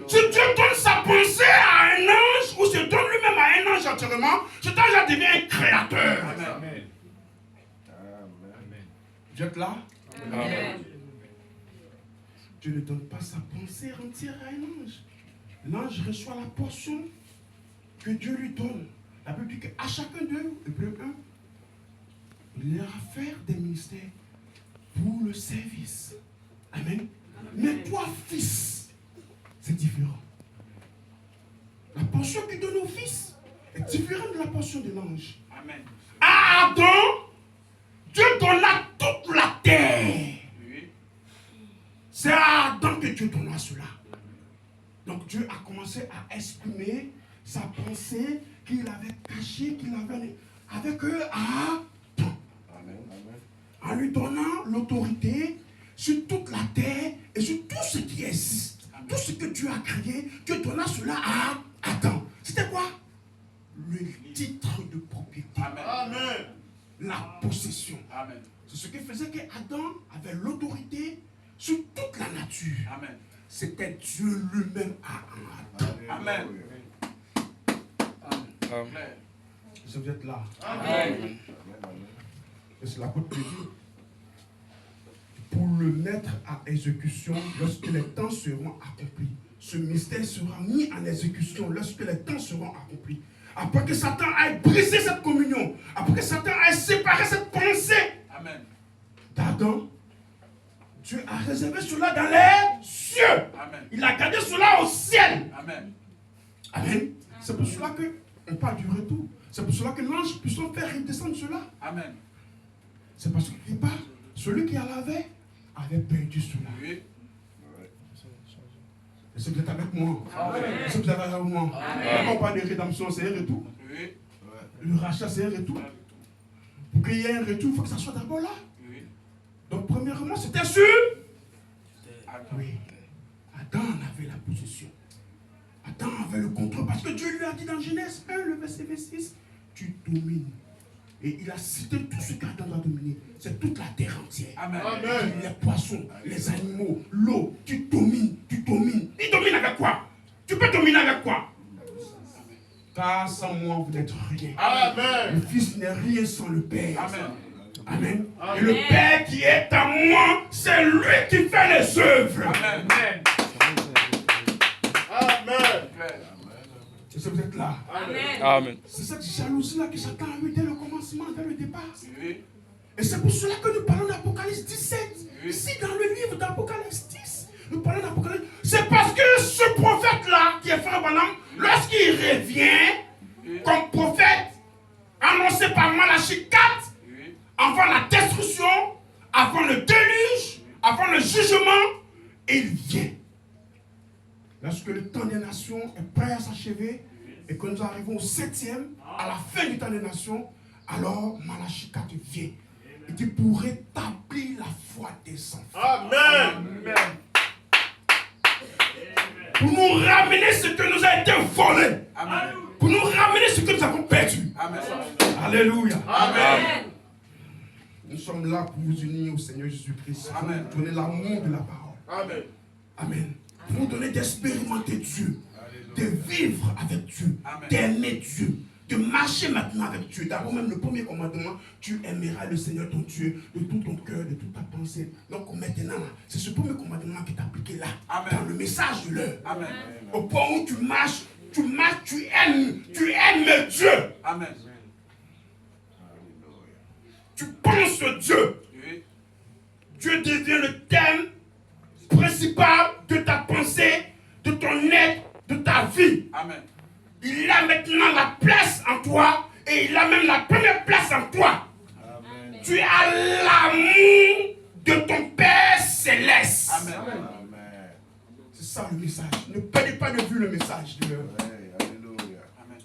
Si Dieu donne sa pensée à un ange, ou se donne lui-même à un ange entièrement, cet ange devient un créateur. Amen. Vous êtes là? Amen. Dieu ne donne pas sa pensée entière à un ange. L'ange reçoit la portion que Dieu lui donne. La Bible dit qu'à chacun d'eux, Hébreux 1, il leur a fait des ministères pour le service. Amen. Mais toi, fils, c'est différent. La portion qu'il donne au fils est différente de la portion de l'ange. Amen. À Adam, Dieu donna toute la terre. C'est à Adam que Dieu donna cela. Donc Dieu a commencé à exprimer sa pensée qu'il avait cachée, qu'il avait avec eux à Adam. En lui donnant l'autorité sur toute la terre et sur tout ce qui existe. Tout ce que Dieu a créé, Dieu donna cela à Adam. C'était quoi? Le titre de propriété. Amen. La possession. Amen. C'est ce qui faisait qu'Adam avait l'autorité sur toute la nature. Amen. C'était Dieu lui-même à Adam. Amen. Amen. Est-ce que vous êtes là? Amen. Et c'est l'apôtre qui dit, pour le mettre à exécution lorsque les temps seront accomplis. Ce mystère sera mis en exécution lorsque les temps seront accomplis. Après que Satan ait brisé cette communion, après que Satan ait séparé cette pensée d'Adam, Dieu a réservé cela dans les cieux. Amen. Il a gardé cela au ciel. Amen. Amen. C'est pour cela qu'on parle du retour. C'est pour cela que l'ange puisse faire redescendre cela. Amen. C'est parce que pas celui qui l'avait avait perdu cela. Oui. Est-ce que vous êtes avec moi? Est-ce que vous êtes avec moi? Quand on parle de rédemption, c'est un retour. Oui. Le rachat, c'est un retour. Pour qu'il y ait un retour, il faut que ça soit d'abord là. Oui. Donc, premièrement, c'était sûr. Oui. Adam avait la possession. Adam avait le contrôle. Parce que Dieu lui a dit dans Genèse 1, le verset 26, tu domines. Et il a cité tout ce qu'Adam doit dominer. C'est toute la terre entière. Amen. Les poissons, les animaux, l'eau. Tu domines, tu domines. Il domine avec quoi? Tu peux dominer avec quoi? Car sans moi, vous n'êtes rien. Amen. Le Fils n'est rien sans le Père. Amen. Amen. Et le Père qui est en moi, c'est lui qui fait les œuvres. Amen. Est-ce que vous êtes là? Amen. C'est cette jalousie-là que Satan a eu dès le commencement, dès le départ. Oui. Et c'est pour cela que nous parlons d'Apocalypse 17. Oui. Ici, dans le livre d'Apocalypse 10, nous parlons d'Apocalypse. C'est parce que ce prophète-là, qui est frère Branham, lorsqu'il revient comme prophète, annoncé par Malachie 4, avant la destruction, avant le déluge, avant le jugement, il vient. Lorsque le temps des nations est prêt à s'achever et que nous arrivons au 7e, à la fin du temps des nations, alors Malachie 4 vient. Il dit pour rétablir la foi des enfants. Amen. Pour nous ramener ce que nous a été volé. Amen. Pour nous ramener ce que nous avons perdu. Amen. Alléluia. Amen. Nous sommes là pour vous unir au Seigneur Jésus-Christ. Pour Amen. nous donner l'amour de la parole. Amen. Amen. Pour nous donner d'expérimenter Dieu. De Alléluia. vivre avec Dieu. Amen. D'aimer Dieu. De marcher maintenant avec Dieu. D'abord même le premier commandement, tu aimeras le Seigneur ton Dieu de tout ton cœur, de toute ta pensée. Donc maintenant, c'est ce premier commandement qui est appliqué là. Amen. Dans le message de l'heure. Amen. Au point où tu marches, tu aimes Dieu. Amen. Tu penses Dieu. Oui. Dieu devient le thème principal de ta pensée, de ton être, de ta vie. Amen. Il a maintenant la place en toi et il a même la première place en toi. Amen. Tu as l'amour de ton Père céleste. Amen. C'est ça le message. Ne perdez pas de vue le message de l'heure. Amen.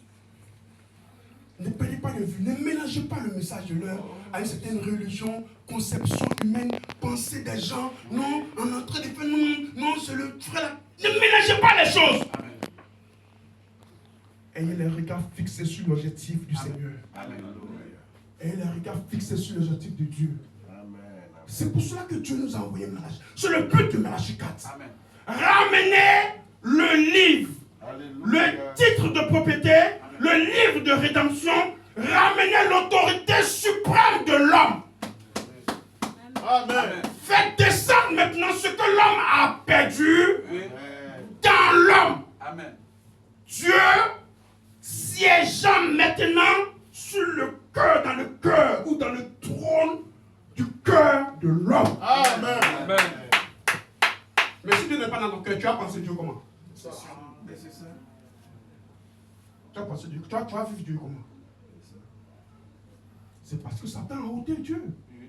Ne perdez pas de vue. Ne mélangez pas le message de l'heure à une certaine religion, conception humaine, pensée des gens. Non, on est en train de faire non, c'est le frère. Ne mélangez pas les choses. Amen. Ayez les regards fixés sur l'objectif du Amen. Seigneur. Amen. Ayez les regards fixés sur l'objectif de Dieu. C'est pour cela que Dieu nous a envoyé Malachie. C'est le but de Malachie 4. Amen. Ramenez le livre, le titre de propriété, le livre de rédemption. Ramenez l'autorité suprême de l'homme. Amen. Faites descendre maintenant ce que l'homme a perdu Oui. dans l'homme. Amen. Dieu siégeant maintenant sur le cœur, dans le cœur ou dans le trône du cœur de l'homme. Amen. Amen. Mais si Dieu n'est pas dans ton cœur, tu vas penser Dieu comment? C'est ça. Tu vas penser Dieu, tu vas vivre Dieu comment? C'est parce que Satan a ôté Dieu. Oui.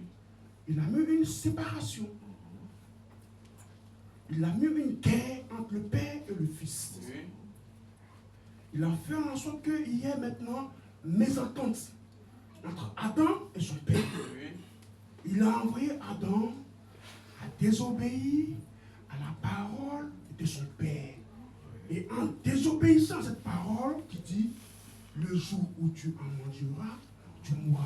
Il a mis une séparation. Il a mis une guerre entre le Père et le Fils. Oui. Il a fait en sorte qu'il y ait maintenant mésentente entre Adam et son Père. Oui. Il a envoyé Adam à désobéir à la parole de son Père. Et en désobéissant à cette parole qui dit, le jour où tu en mangeras, tu mourras.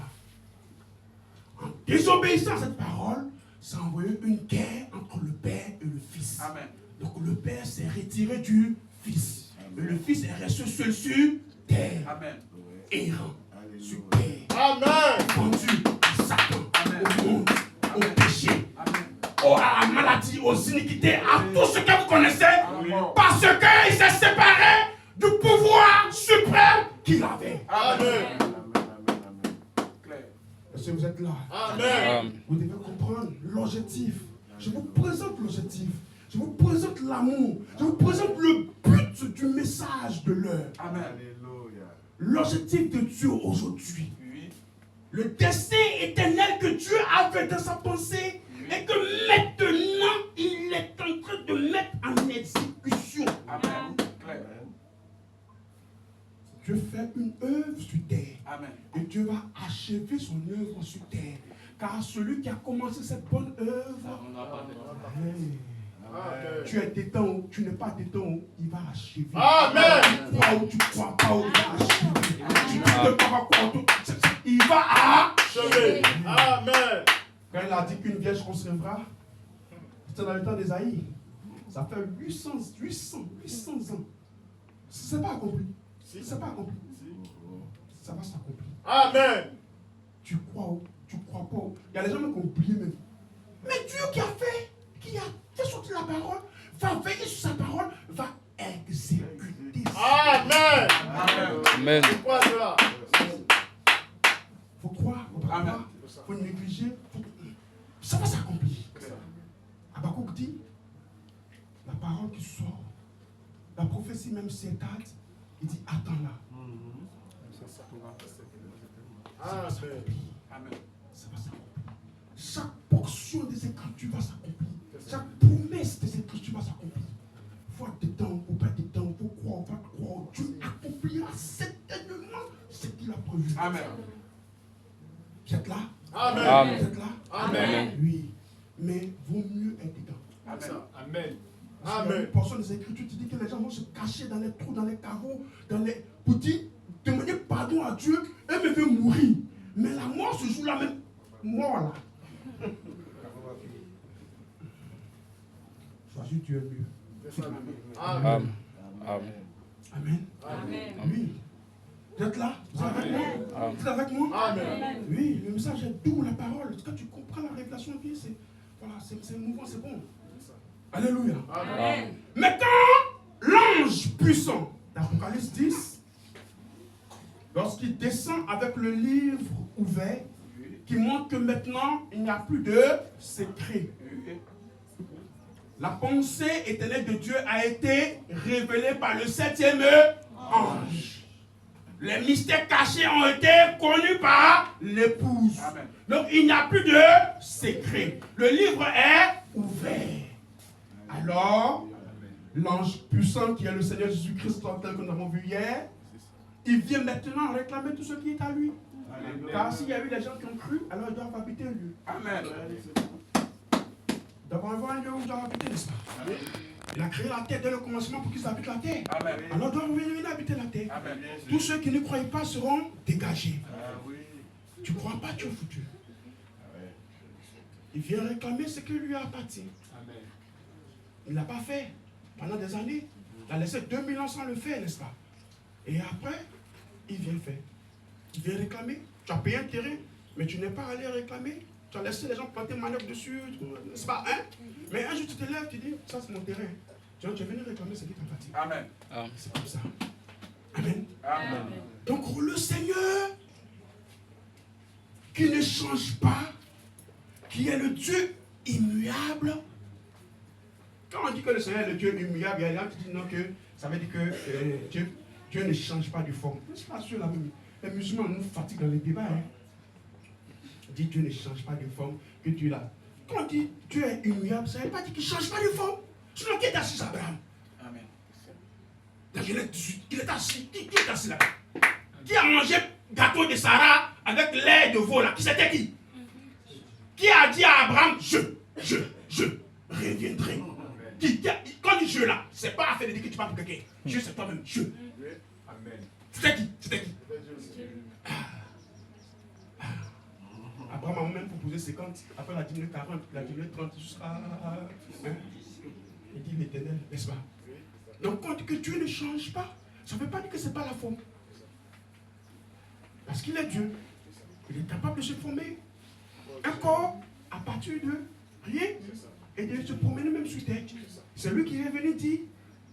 En désobéissant à cette parole, ça a envoyé une guerre entre le Père et le Fils. Amen. Donc le Père s'est retiré du Fils. Et le Fils est resté seul sur terre. Amen. Errant sur terre. Amen. Vendu à Satan, Amen. au monde, au péché, Amen. à la maladie, aux iniquités, à tout ce que vous connaissez. Amen. Parce qu'il s'est séparé du pouvoir suprême qu'il avait. Amen. Claire. Est-ce que vous êtes là? Amen. Vous devez comprendre l'objectif. Je vous présente l'objectif. Je vous présente l'amour. Je vous présente le but du message de l'heure. Amen. L'objectif de Dieu aujourd'hui. Oui. Le destin éternel que Dieu avait dans sa pensée et que maintenant il est en train de mettre en exécution. Amen. Claire. Dieu fait une œuvre sur terre. Amen. Et Dieu va achever son œuvre sur terre. Car celui qui a commencé cette bonne œuvre, hey, tu es dedans, tu n'es pas dedans, il va achever. Amen. Tu crois ou tu ne crois pas, il va achever. Tu ne crois pas, il va achever. Amen. Quand il a dit qu'une vierge concevra, c'était dans le temps d'Ésaïe. Ça fait 800 ans. C'est pas accompli. C'est pas accompli. Ça va s'accomplir. Amen. Tu crois ou tu crois pas. Il y a des gens qui ont oublié même. Mais Dieu qui a fait sortir la parole, va veiller sur sa parole, va exécuter. Amen. Amen. Je crois cela. Faut croire, faut pas Amen. croire, faut négliger. Ça va s'accomplir. Habakkuk dit, la parole qui sort, la prophétie même s'étale, il dit attends-la. Amen. Amen. Ça va s'accomplir. Chaque portion des Écritures va s'accomplir. Chaque promesse des Écritures va s'accomplir. Il faut être dedans, il faut pas être dedans, il faut croire, il faut pas croire. Dieu accomplira certainement ce qu'il a prévu. Amen. Vous êtes là? Amen. Amen. Vous êtes là? Amen. Oui. Mais vaut mieux être dedans. Amen. Parce qu'il y a une portion des Écritures qui dit que les gens vont se cacher dans les trous, dans les caveaux, pour dire, demander pardon à Dieu et me faire mourir. Mais la mort se joue là même. Mort là. Choisis Dieu mieux. Amen. Amen. Amen. Amen. Oui. Vous êtes là? Vous êtes avec moi? Amen. Vous êtes avec moi? Amen. Oui, le message est doux, la parole. Quand tu comprends la révélation, c'est voilà, c'est mouvant, c'est bon. Alléluia. Amen. Maintenant, l'ange puissant d'Apocalypse 10, lorsqu'il descend avec le livre ouvert, qui montre que maintenant, il n'y a plus de secret. La pensée éternelle de Dieu a été révélée par le 7e ange. Les mystères cachés ont été connus par l'épouse. Donc, il n'y a plus de secret. Le livre est ouvert. Alors, l'ange puissant qui est le Seigneur Jésus-Christ, tel que nous avons vu hier, il vient maintenant réclamer tout ce qui est à lui. Car s'il y a eu des gens qui ont cru, alors ils doivent habiter un lieu. Amen. Ils doivent avoir un lieu où ils doivent habiter, n'est-ce pas? Il a créé la terre dès le commencement pour qu'ils habitent la terre. Amen. Alors ils doivent venir habiter la terre. Amen. Tous ceux qui ne croient pas seront dégagés. Oui. Tu ne crois pas, tu es foutu. Il vient réclamer ce qui lui appartient. Il ne l'a pas fait pendant des années. Il a laissé 2000 ans sans le faire, n'est-ce pas? Et après, il vient le faire. Il vient réclamer. Tu as payé un terrain, mais tu n'es pas allé réclamer. Tu as laissé les gens planter manioc dessus, n'est-ce pas? Hein? Mais un jour, tu te lèves, tu dis, ça c'est mon terrain. Tu es venu réclamer ce qui t'appartient. Amen. C'est comme ça. Amen. Amen. Donc le Seigneur, qui ne change pas, qui est le Dieu immuable. Quand on dit que le Seigneur est le Dieu immuable, il y a des gens qui disent non, que ça veut dire que Dieu ne change pas de forme. C'est pas sûr, les musulmans nous fatiguent dans les débats. Hein. On dit Dieu ne change pas de forme, que Dieu là. Quand on dit Dieu est immuable, ça ne veut pas dire qu'il ne change pas de forme. Sinon, qui est assis Abraham? Amen. Donc, il est assis. Qui est assis là? Qui a mangé gâteau de Sarah avec lait de veau là? Qui c'était qui? Qui a dit à Abraham, je reviendrai? Quand il dit je là, c'est pas affaire de dire que tu parles pour quelqu'un. Je, c'est toi-même, je. Amen. C'était qui? C'était qui? Abraham a même proposé 50, après la diminué 40, la diminué 30, jusqu'à. Hein? Il dit l'Éternel, n'est-ce pas? Donc quand on dit que Dieu ne change pas, ça ne veut pas dire que ce n'est pas la forme. Parce qu'il est Dieu. Il est capable de se former un corps à partir de rien et de se promener même sur terre. C'est lui qui est venu dire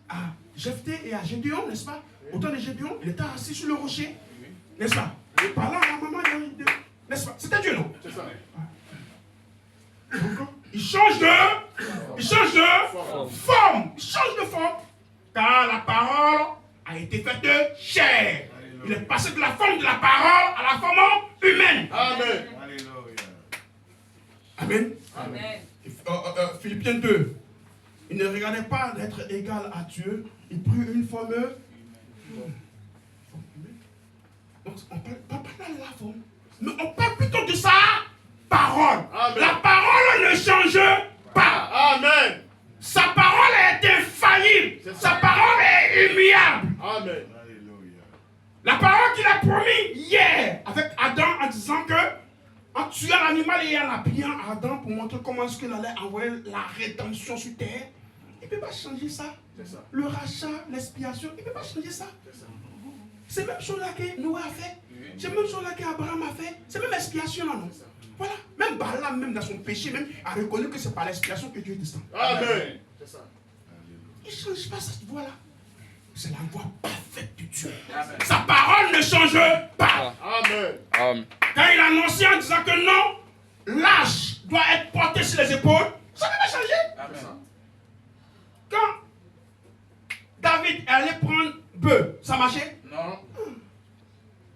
à Jephthé et à Gédéon, n'est-ce pas? Au temps de Gédéon, il était assis sur le rocher, n'est-ce pas? Et par là, la maman, n'est-ce pas? C'était Dieu, non? C'est ça. Il change de forme. Il change de forme. Car la parole a été faite chair. Il est passé de la forme de la parole à la forme humaine. Amen. Amen. Amen. Philippiens 2. Il ne regardait pas d'être égal à Dieu. Il prit une forme humaine. Donc on parle pas de la forme. Mais on parle plutôt de sa parole. Amen. La parole ne change pas. Amen. Sa parole est infaillible. Sa parole est immuable. Amen. La parole qu'il a promis hier avec Adam en disant que en tuant l'animal et en appuyant Adam pour montrer comment est-ce qu'il allait envoyer la rédemption sur terre, il ne peut pas changer ça. Ça. Le rachat, l'expiation, il ne peut pas changer ça. C'est même chose là que Noé a fait. C'est même chose là qu'Abraham a fait. C'est même l'expiation là, non? Voilà. Même Balaam, même dans son péché, même, a reconnu que c'est par l'expiation que Dieu descend. Amen. C'est ça. Il ne change pas cette voie-là. C'est la voie parfaite de Dieu. Amen. Sa parole ne change pas. Amen. Amen. Quand il a annoncé en disant que non, l'âge doit être porté sur les épaules, ça ne peut pas changer. Amen. Quand David allait prendre bœuf, ça marchait? Non.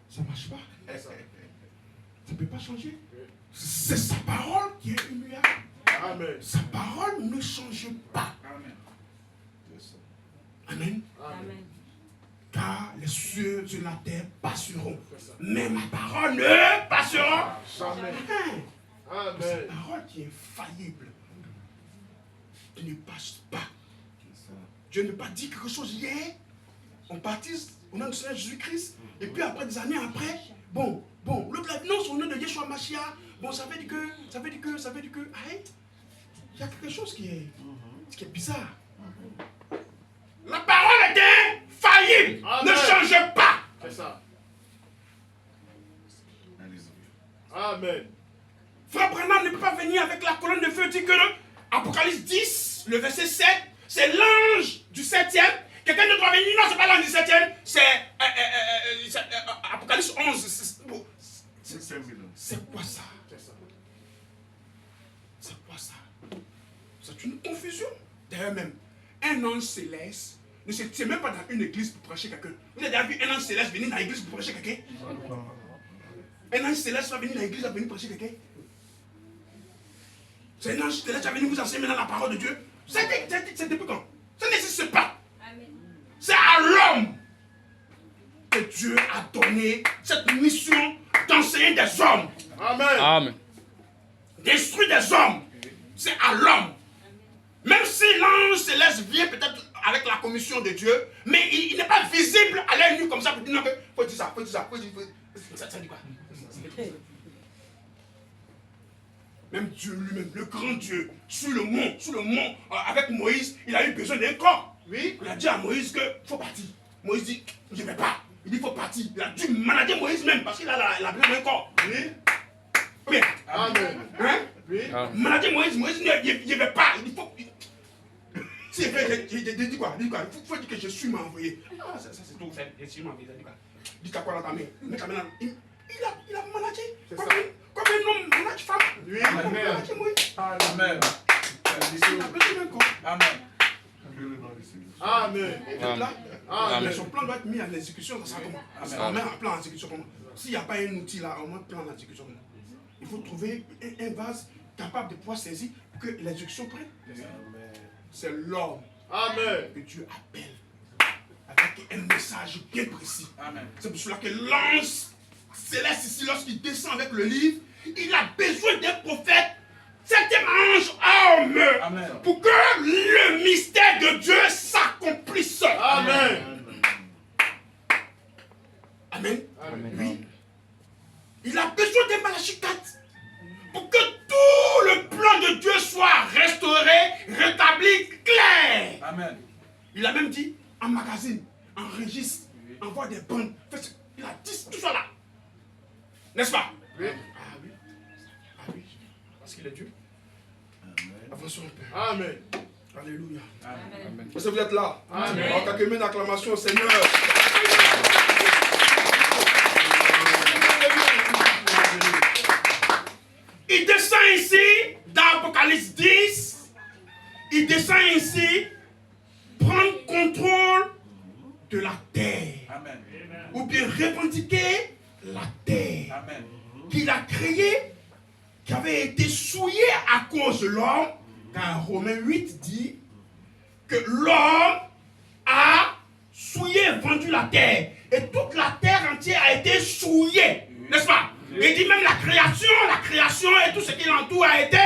Ça ne marche pas. Ça ne peut pas changer. C'est sa parole qui est immuable. Amen. Sa parole ne change pas. Amen. Amen. Amen. Car car les cieux sur la terre passeront, mais ma parole ne passera jamais. C'est une parole qui est infaillible, qui ne passe pas. Dieu ne pas dit quelque chose hier, on baptise au nom du Seigneur Jésus-Christ, et puis après, des années après, bon, l'autre l'a dit non, c'est au nom de Yeshua Mashiach, bon, ça veut dire que, arrête, il y a quelque chose qui est bizarre. La parole est infaillible, ne change pas. C'est ça. Amen. Frère Branham ne peut pas venir avec la colonne de feu, dit que Apocalypse 10, le verset 7, c'est l'ange du 7e. Quelqu'un ne doit venir, non, c'est pas l'ange du 7e, c'est Apocalypse 11. C'est quoi ça? C'est quoi ça? C'est une confusion. D'ailleurs même, un ange céleste, c'est même pas dans une église pour prêcher quelqu'un. Vous avez déjà vu un ange céleste venir dans l'église pour prêcher quelqu'un? Un ange céleste va venir dans l'église, va venir prêcher quelqu'un? C'est un ange céleste qui va venir vous enseigner maintenant la parole de Dieu? C'est depuis quand? Ça n'existe pas. C'est à l'homme que Dieu a donné cette mission d'enseigner des hommes. Amen. Détruire des hommes. C'est à l'homme. Même si l'ange céleste vient peut-être avec la commission de Dieu, mais il n'est pas visible à l'œil nu comme ça pour dire non, faut dire ça, faut dire ça, faut dire ça. Ça dit quoi? Même Dieu lui-même, le grand Dieu, sur le mont, avec Moïse, il a eu besoin d'un corps. Oui. Il a dit à Moïse qu'il faut partir. Moïse dit, je ne vais pas. Il dit, il faut partir. Il a dû manager Moïse même parce qu'il a besoin d'un corps. Oui. Oui. Amen. Hein? Oui. Manager Moïse, il dit, je ne vais pas. Il dit, faut... Si il fait, il dit quoi? Il faut dire que Jésus m'a envoyé. Ah, ça c'est tout fait. Jésus m'a envoyé. Il dit quoi? Il dit, t'as quoi dans ta main? Il a managé. Comme un homme manage femme. Oui. Il a managé Moïse. Amen. Il a besoin d'un corps. Amen. Amen. Mais son plan doit être mis en exécution dans sa comment? On met un plan en exécution comment? S'il n'y a pas un outil là, on met un plan en exécution comment? Il faut trouver un vase capable de pouvoir saisir pour que l'exécution prenne. C'est l'homme que Dieu appelle avec un message bien précis. C'est pour cela que l'ange céleste ici, lorsqu'il descend avec le livre, il a besoin d'un prophète, septième ange homme, pour que le mystère de Dieu s'accomplisse. Amen. Amen. Oui. Il a besoin d'un Malachie 4 pour que tout le plan de Dieu soit restauré, rétabli, clair. Amen. Il a même dit, en magazine, enregistre, envoie des bandes. Il a dit tout ça là. N'est-ce pas? Oui. Ah oui. Ah oui. Parce qu'il est Dieu. Avançons un peu. Amen. Alléluia. Amen. Est-ce que vous êtes là? Amen. En quelques minutes d'acclamation au Seigneur. Il descend ici, dans Apocalypse 10, il descend ici, prendre contrôle de la terre. Amen. Ou bien revendiquer la terre. Amen. Qu'il a créée, qui avait été souillée à cause de l'homme, car Romains 8 dit que l'homme a souillé, vendu la terre. Et toute la terre entière a été souillée, n'est-ce pas? Il dit même la création et tout ce qui l'entoure a été...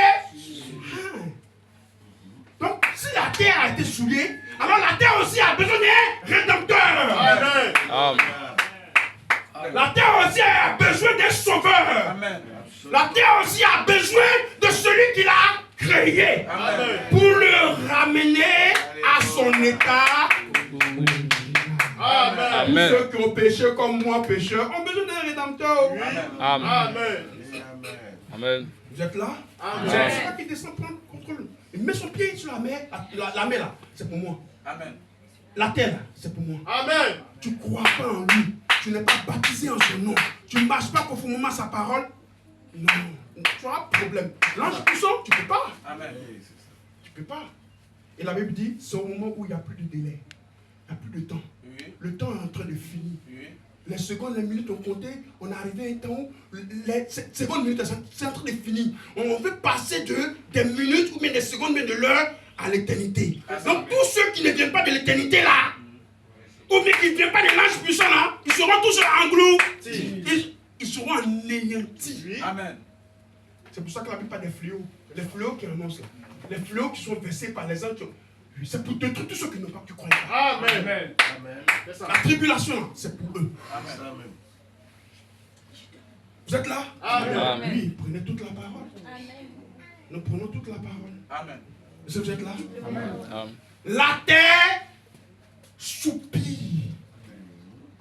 Donc, si la terre a été souillée, alors la terre aussi a besoin d'un rédempteur. Amen. Amen. La terre aussi a besoin d'un sauveur. Amen. La terre aussi a besoin de celui qui l'a créé. Amen. Pour le ramener à son état. Amen. Amen. Ceux qui ont péché comme moi, pécheurs, ont besoin d'un rédempteur. Amen. Amen. Amen. Vous êtes là? Amen. C'est pour ça qu'il descend prendre contrôle. Il met son pied sur la mer. La mer là, c'est pour moi. Amen. La terre là, c'est pour moi. Amen. Tu ne crois pas en lui. Tu n'es pas baptisé en son nom. Tu ne marches pas conformément à sa parole. Non. Tu as un problème. L'ange puissant, tu ne peux pas. Amen. Tu ne peux pas. Et la Bible dit, c'est au moment où il n'y a plus de délai. Il n'y a plus de temps. Oui. Le temps est en train de finir. Oui. Les secondes, les minutes ont compté. On est arrivé à un temps où les secondes, minutes, c'est en train de finir. On veut passer des minutes ou bien des secondes, bien de l'heure à l'éternité. Donc tous ceux qui ne viennent pas de l'éternité là, ou bien qui ne viennent pas de l'ange puissant là, ils seront tous engloutis. Ils seront anéantis. Amen. C'est pour ça que la plupart des fléaux, les fléaux qui annoncent là, les fléaux qui sont versés par les anges, c'est pour détruire tous ceux qui n'ont pas pu croire. Amen. La tribulation, là, c'est pour eux. Amen. Vous êtes là? Amen. Oui, prenez toute la parole. Nous prenons toute la parole. Amen. Est-ce que vous êtes là? Amen. La terre soupire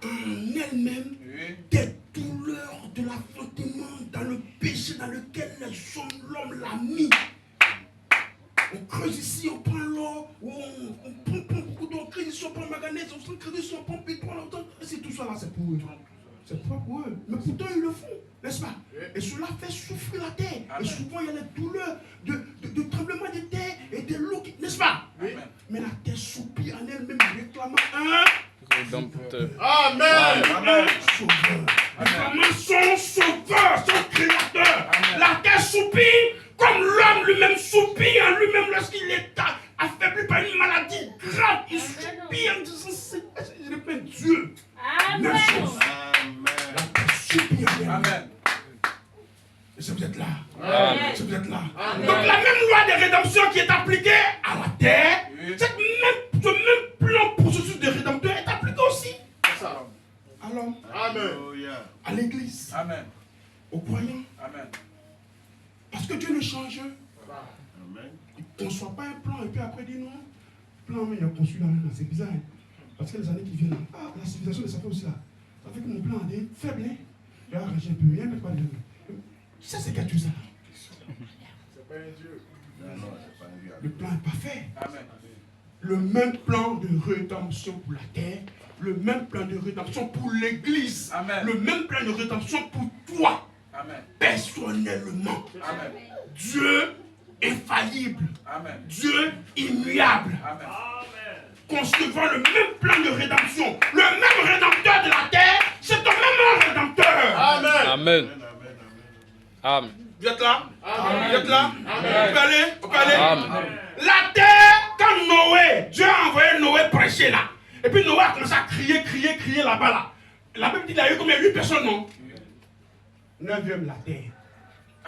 en elle-même Oui. des douleurs de l'affrontement dans le péché dans lequel l'homme l'a mis. On creuse ici, on prend l'or, on prend beaucoup d'eau, on creuse ici, on prend manganèse, on creuse ici, on prend pétrole, c'est tout ça là, c'est pour eux. C'est pas pour eux. Mais pourtant ils le font, n'est-ce pas? Et cela fait souffrir la terre. Et souvent il y a des douleurs de tremblement de terre et de l'eau, n'est-ce pas? Amen. Mais la terre soupire en elle-même, réclamant un Rédempteur. Amen. Amen. sauveur. Réclamant son sauveur, son créateur. La terre soupire comme l'homme lui-même soupire en lui-même lorsqu'il est affaibli par une maladie grave. Il soupire en disant je répète Dieu. Même chose. La terre soupire en elle-même. Amen. Est-ce que vous êtes là? Amen. Est-ce que vous êtes là? Donc la même loi de rédemption qui est appliquée à la terre, Oui. ce même plan processus de rédempteur est appliqué aussi à l'homme, Amen. à l'église, Amen. aux croyants. Amen. Parce que Dieu ne change. Amen. Il ne conçoit pas un plan et puis après il dit non. Le plan, mais il a conçu là, c'est bizarre. Hein? Parce que les années qui viennent, la civilisation de sa fait aussi là. Ça fait que mon plan est faible. Hein? Je vais arranger un peu, rien mais pas de. Ça, c'est qu'à Dieu ça. C'est pas un Dieu. Non, c'est pas un Dieu. Le plan n'est pas fait. Amen. Le même plan de rédemption pour la terre, le même plan de rédemption pour l'église, Amen. le même plan de rédemption pour toi, Amen. personnellement. Amen. Dieu infaillible, Amen. Dieu immuable, Amen. concevant le même plan de rédemption, le même rédempteur de la terre, c'est le même rédempteur. Amen. Amen. Amen. Vous êtes là? Amen. Vous êtes là? Amen. Vous pouvez aller? Vous pouvez aller? Amen. La terre, quand Noé, Dieu a envoyé Noé prêcher là. Et puis Noé a commencé à crier là-bas là. La Bible dit qu'il y a eu combien? 8 personnes, non? 9e la terre.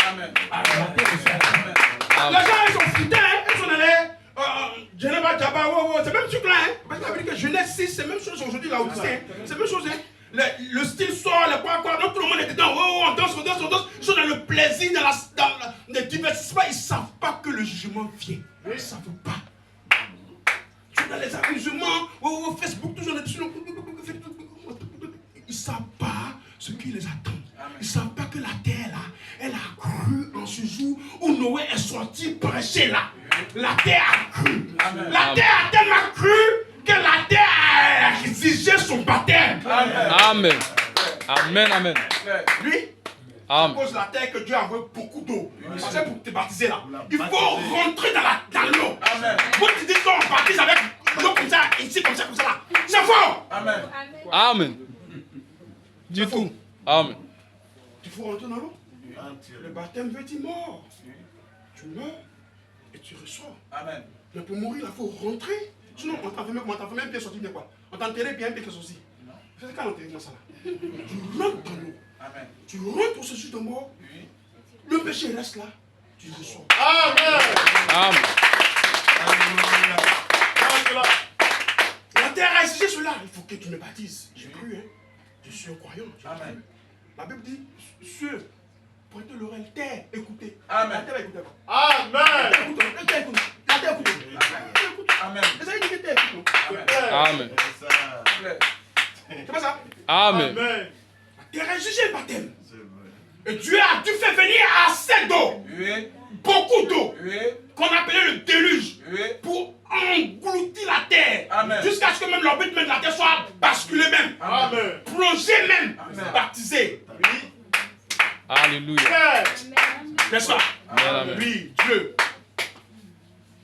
Amen. Ah, la terre est faite. Amen. Les gens ils sont foutés, hein? Ils sont allés. Geneva, Djaba, c'est même truc là, hein? Parce que ça veut dire que Genèse 6, c'est la même chose aujourd'hui là où tu sais. C'est la même chose, hein? Le style sort, le quoi, donc tout le monde est dedans. On danse. Ils sont dans le plaisir, dans le divertissement. Ils ne savent pas que le jugement vient. Ils ne savent pas. Tu es dans les amusements, Facebook, toujours là-dessus. Ils ne savent pas ce qui les attend. Ils ne savent pas que la terre là, elle a cru en ce jour où Noé est sorti prêcher là. La terre a cru. La terre a tellement cru que la terre a exigé son baptême. Amen. Amen. Amen. Lui, à Amen. cause de la terre que Dieu a envoyé beaucoup d'eau. Parce que pour te baptiser là, il faut rentrer dans l'eau. Amen. Moi tu dis qu'on baptise avec l'eau comme ça, ici, comme ça là. C'est faux. Amen. Amen. Du tout. Amen. Il faut rentrer dans l'eau. Le baptême veut dire mort. Tu meurs et tu ressors. Amen. Mais pour mourir, il faut rentrer. Sinon, on t'enferme un pied sorti bien quoi. On t'enterrait bien un pied sorti. C'est quand l'enterrement ça là. Tu rentres dans l'eau. Amen. Tu rentres au processus de mort. Oui. Le péché reste là. Tu ressors. Amen. Amen. La terre a exigé cela. Il faut que tu me baptises. J'ai cru, hein. Je suis un croyant. Amen. La Bible dit, ceux, prêtez l'oreille, terre, écoutez. Amen. La terre écoutez. Amen. La terre écoute. La terre écoute. La terre écoute. Amen. Les amis disent que terre écoute. Amen. C'est pas ça? Amen. Amen. La terre a exigé le baptême. Et Dieu a dû faire venir assez d'eau. Oui. Beaucoup d'eau. Oui. Qu'on appelait le déluge. Oui. Pour engloutir la terre. Amen. Jusqu'à ce que même l'orbite même de la terre soit basculée même. Amen. Plongée même. Amen. Baptisée. Oui. Alléluia. N'est-ce pas? Amen. Oui, Dieu.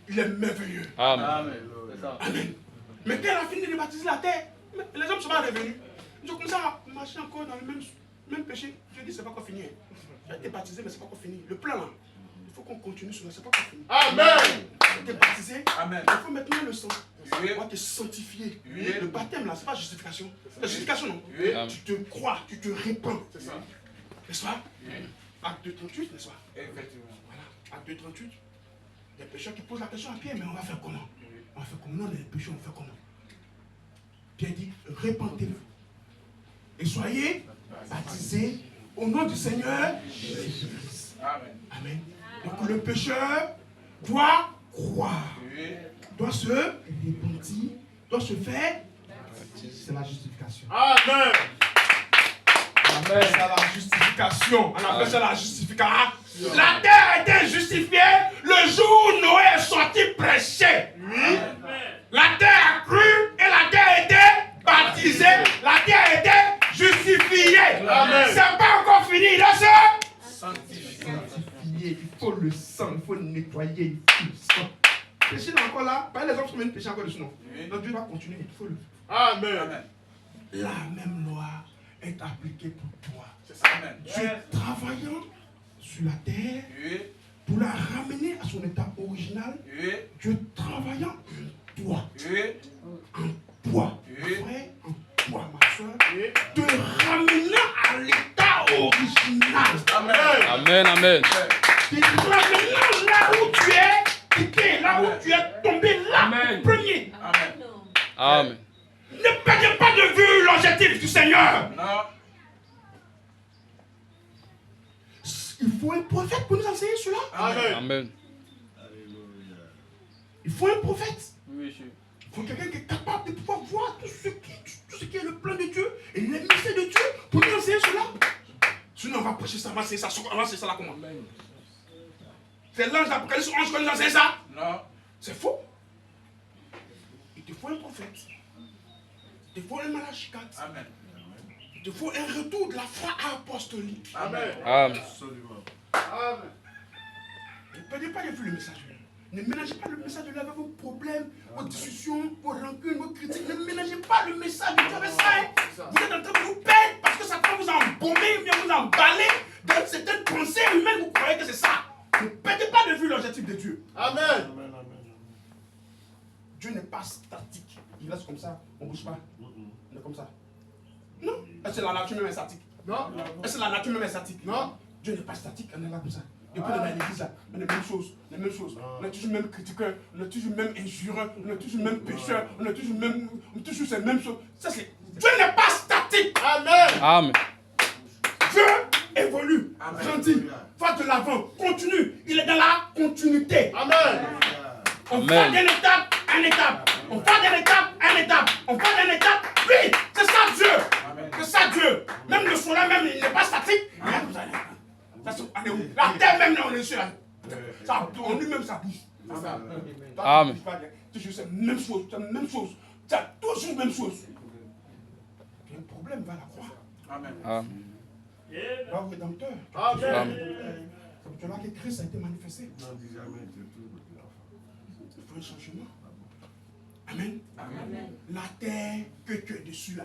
Il est merveilleux. Amen. Amen. Mais quand il a fini de baptiser la terre, les hommes sont pas revenus. Ils ont commencé à marcher encore dans le même péché. Dieu dit c'est pas encore fini. Tu as été baptisé mais c'est pas encore fini. Le plan là, il faut qu'on continue sur ça, c'est pas encore fini. Amen. tu es baptisé, Amen. il faut maintenant le sang. Oui. On va te sanctifier. Oui. Le baptême là, c'est pas justification. La justification non. Oui. Amen. Tu te crois, tu te répands. C'est ça. N'est-ce pas? Acte 38, n'est-ce pas? Effectivement. Voilà. Acte 38. Les pécheurs qui posent la question à Pierre, mais on va faire comment? On va faire comment? Non, les pécheurs, on va faire comment? Pierre dit, répandez-vous. Et soyez baptisés au nom du Seigneur Jésus-Christ. Amen. Amen. Donc le pécheur doit croire, Oui. doit se repentir, doit se faire. C'est la justification. Amen. Amen. C'est la justification. On appelle ça la justification. La terre a été justifiée le jour où Noé est sorti prêcher. Oui. La terre a cru et la terre a été baptisée. La terre a été justifiée. Amen. C'est pas encore fini. Il a se Sanctifié. sanctifier. Il faut le sang. Il faut nettoyer. Il faut le sang. Péché n'est encore là. Pas les autres semaines, péché encore dessus. Non. Oui. Donc Dieu va continuer. Il faut le. Amen. Amen. La même loi est appliquée pour toi. C'est ça. Amen. Dieu travaillant sur la terre Oui. pour la ramener à son état original. Oui. Dieu travaillant en toi. Oui. En toi, Oui. mon frère, en toi, ma soeur. Te ramenant à l'état original. Amen. Amen. Amen. Te ramenant là où tu es quitté, là où tu es tombé, là, Amen. premier. Amen. Amen. Ne perdez pas de vue l'objectif du Seigneur. Non. Il faut un prophète pour nous enseigner cela. Amen. Amen. Il faut un prophète. Oui, monsieur. Il faut quelqu'un qui est capable de pouvoir voir tout ce qui est le plan de Dieu et les mystères de Dieu pour nous enseigner cela. Sinon, on va prêcher ça, on va enseigner ça, on va enseigner ça là comment? C'est l'ange d'Apocalypse 11 qui nous enseigne ça. Non. C'est faux. Il te faut un prophète. Il te faut un Malachie 4. Amen. Il te faut un retour de la foi apostolique. Amen. Amen. Absolument. Amen. Ne perdez pas de vue le message de Dieu. Ne ménagez pas le message de Dieu avec vos problèmes, vos discussions, vos rancunes, vos critiques. Ne ménagez pas le message de Dieu avec ça. Hein. Vous êtes en train de vous perdre parce que ça peut vous embaumer, bien vous emballer dans certaines pensées humaines. Vous croyez que c'est ça. Ne perdez pas de vue l'objectif de Dieu. Amen. Dieu n'est pas statique. Il reste comme ça, on ne bouge pas. On est comme ça. Non. Est-ce que la nature même est statique? Non. Est-ce que la nature même est statique? Non. Dieu n'est pas statique, on est là comme ça. Depuis on est à l'église, là, on est les mêmes choses, les mêmes choses. On est toujours le même critiqueur, on est toujours le même injureur, on est toujours le même pécheur, on est toujours ces mêmes choses. Ça c'est. Dieu n'est pas statique. Amen. Amen. Dieu évolue, grandit, va de l'avant, continue. Il est dans la continuité. Amen. On va d'une étape en étape. On va d'une étape en étape. On va d'une étape. Oui, c'est ça Dieu. C'est ça Dieu. Même le soleil, même, il n'est pas statique. La terre même, là, on est sur la. Ça, en lui-même, ça bouge. C'est ça. Amen. Toujours c'est la même chose. C'est la même chose. C'est toujours la même chose. Il y a un problème, va la croire. Amen. Amen. Va au Rédempteur. Amen. C'est là que Christ a été manifesté. Il faut un changement. Amen. Amen. La terre que tu es dessus là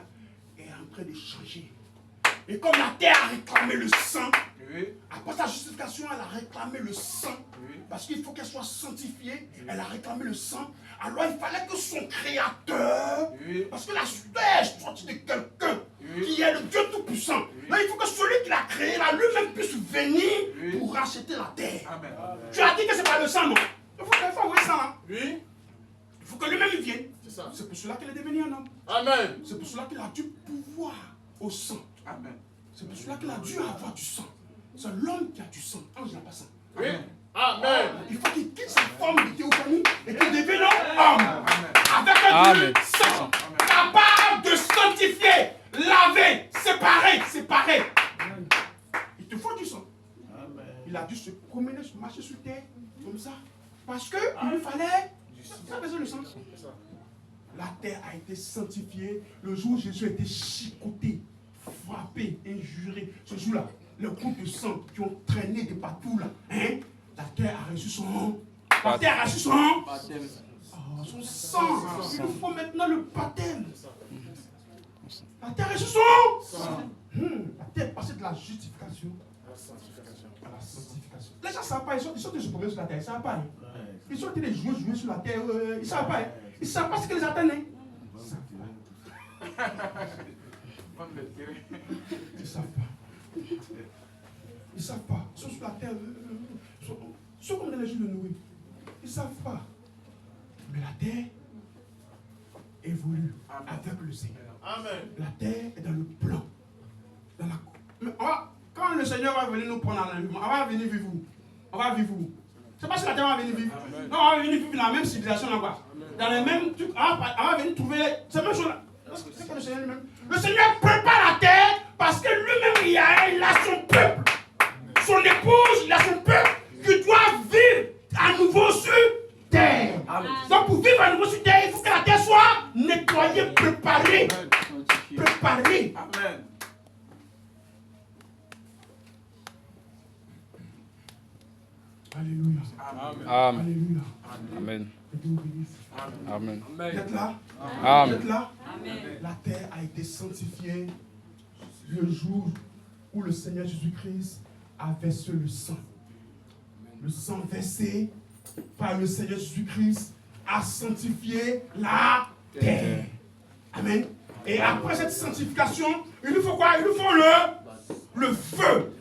est en train de changer. Et comme la terre a réclamé le sang, Oui. après sa justification, elle a réclamé le sang. Oui. Parce qu'il faut qu'elle soit sanctifiée. Elle a réclamé le sang. Alors il fallait que son créateur, Oui. parce que la terre est sortie de quelqu'un qui est le Dieu Tout-Puissant. Là, il faut que celui qui l'a créé là, lui-même puisse venir pour racheter la terre. Amen. Tu as dit que c'est pas le sang, non? Il faut envoyer ça là. Oui. Il faut que lui-même il vienne. C'est ça. C'est pour cela qu'il est devenu un homme. Amen. C'est pour cela qu'il a dû pouvoir au sang. Amen. C'est pour cela qu'il a dû avoir du sang. C'est l'homme qui a du sang. Ange n'a pas sang. Oui. Amen. Il faut qu'il quitte sa forme de théophanie et qu'il devienne homme. Amen. Avec un Amen. sang. Capable de sanctifier, laver, séparer. Il te faut du sang. Il a dû se promener, se marcher sur terre, comme ça. Parce qu'il lui fallait. Il a besoin de sang. La terre a été sanctifiée le jour où Jésus a été chicoté, frappé, injuré. Ce jour-là, les gouttes de sang qui ont traîné de partout là, hein, la terre a reçu son. La terre a reçu son. Son sang. Il nous faut maintenant le baptême. La terre a reçu son. La terre est passée de la justification La sanctification. À la sanctification. Les gens ne savent pas, ils sont des problèmes sur la terre, ils ne savent pas. Hein. Ils sont des jouer sur la terre, ils ne savent pas. Hein. Ils ne savent pas ce qu'ils attendent. Hein. Ils ne savent pas. Ils ne savent pas. Ils ne savent pas. Ils sont sur la terre. Ils sont comme dans les jours de Noé. Ils ne savent pas. Mais la terre évolue avec le Seigneur. Amen. La terre est dans le plan. Dans la... Mais quand le Seigneur va venir nous prendre en enlèvement, on va venir vivre où? On va vivre où? C'est pas si la terre va venir vivre. Amen. Non, on va venir vivre dans la même civilisation là-bas. Dans les mêmes trucs. On va venir trouver. C'est la même chose là. C'est que le Seigneur lui-même. Le Seigneur prépare la terre parce que lui-même il a son peuple. Son épouse, il a son peuple qui doit vivre à nouveau sur terre. Amen. Donc pour vivre à nouveau sur terre, il faut que la terre soit nettoyée, préparée. Préparée. Amen. Alléluia. Amen. Alléluia. Amen. Que Dieu vous bénisse. Amen. Vous êtes là? Amen. Vous êtes là? La terre a été sanctifiée le jour où le Seigneur Jésus-Christ a versé le sang. Le sang versé par le Seigneur Jésus-Christ a sanctifié la terre. Amen. Et après cette sanctification, il nous faut quoi? Il nous faut le feu.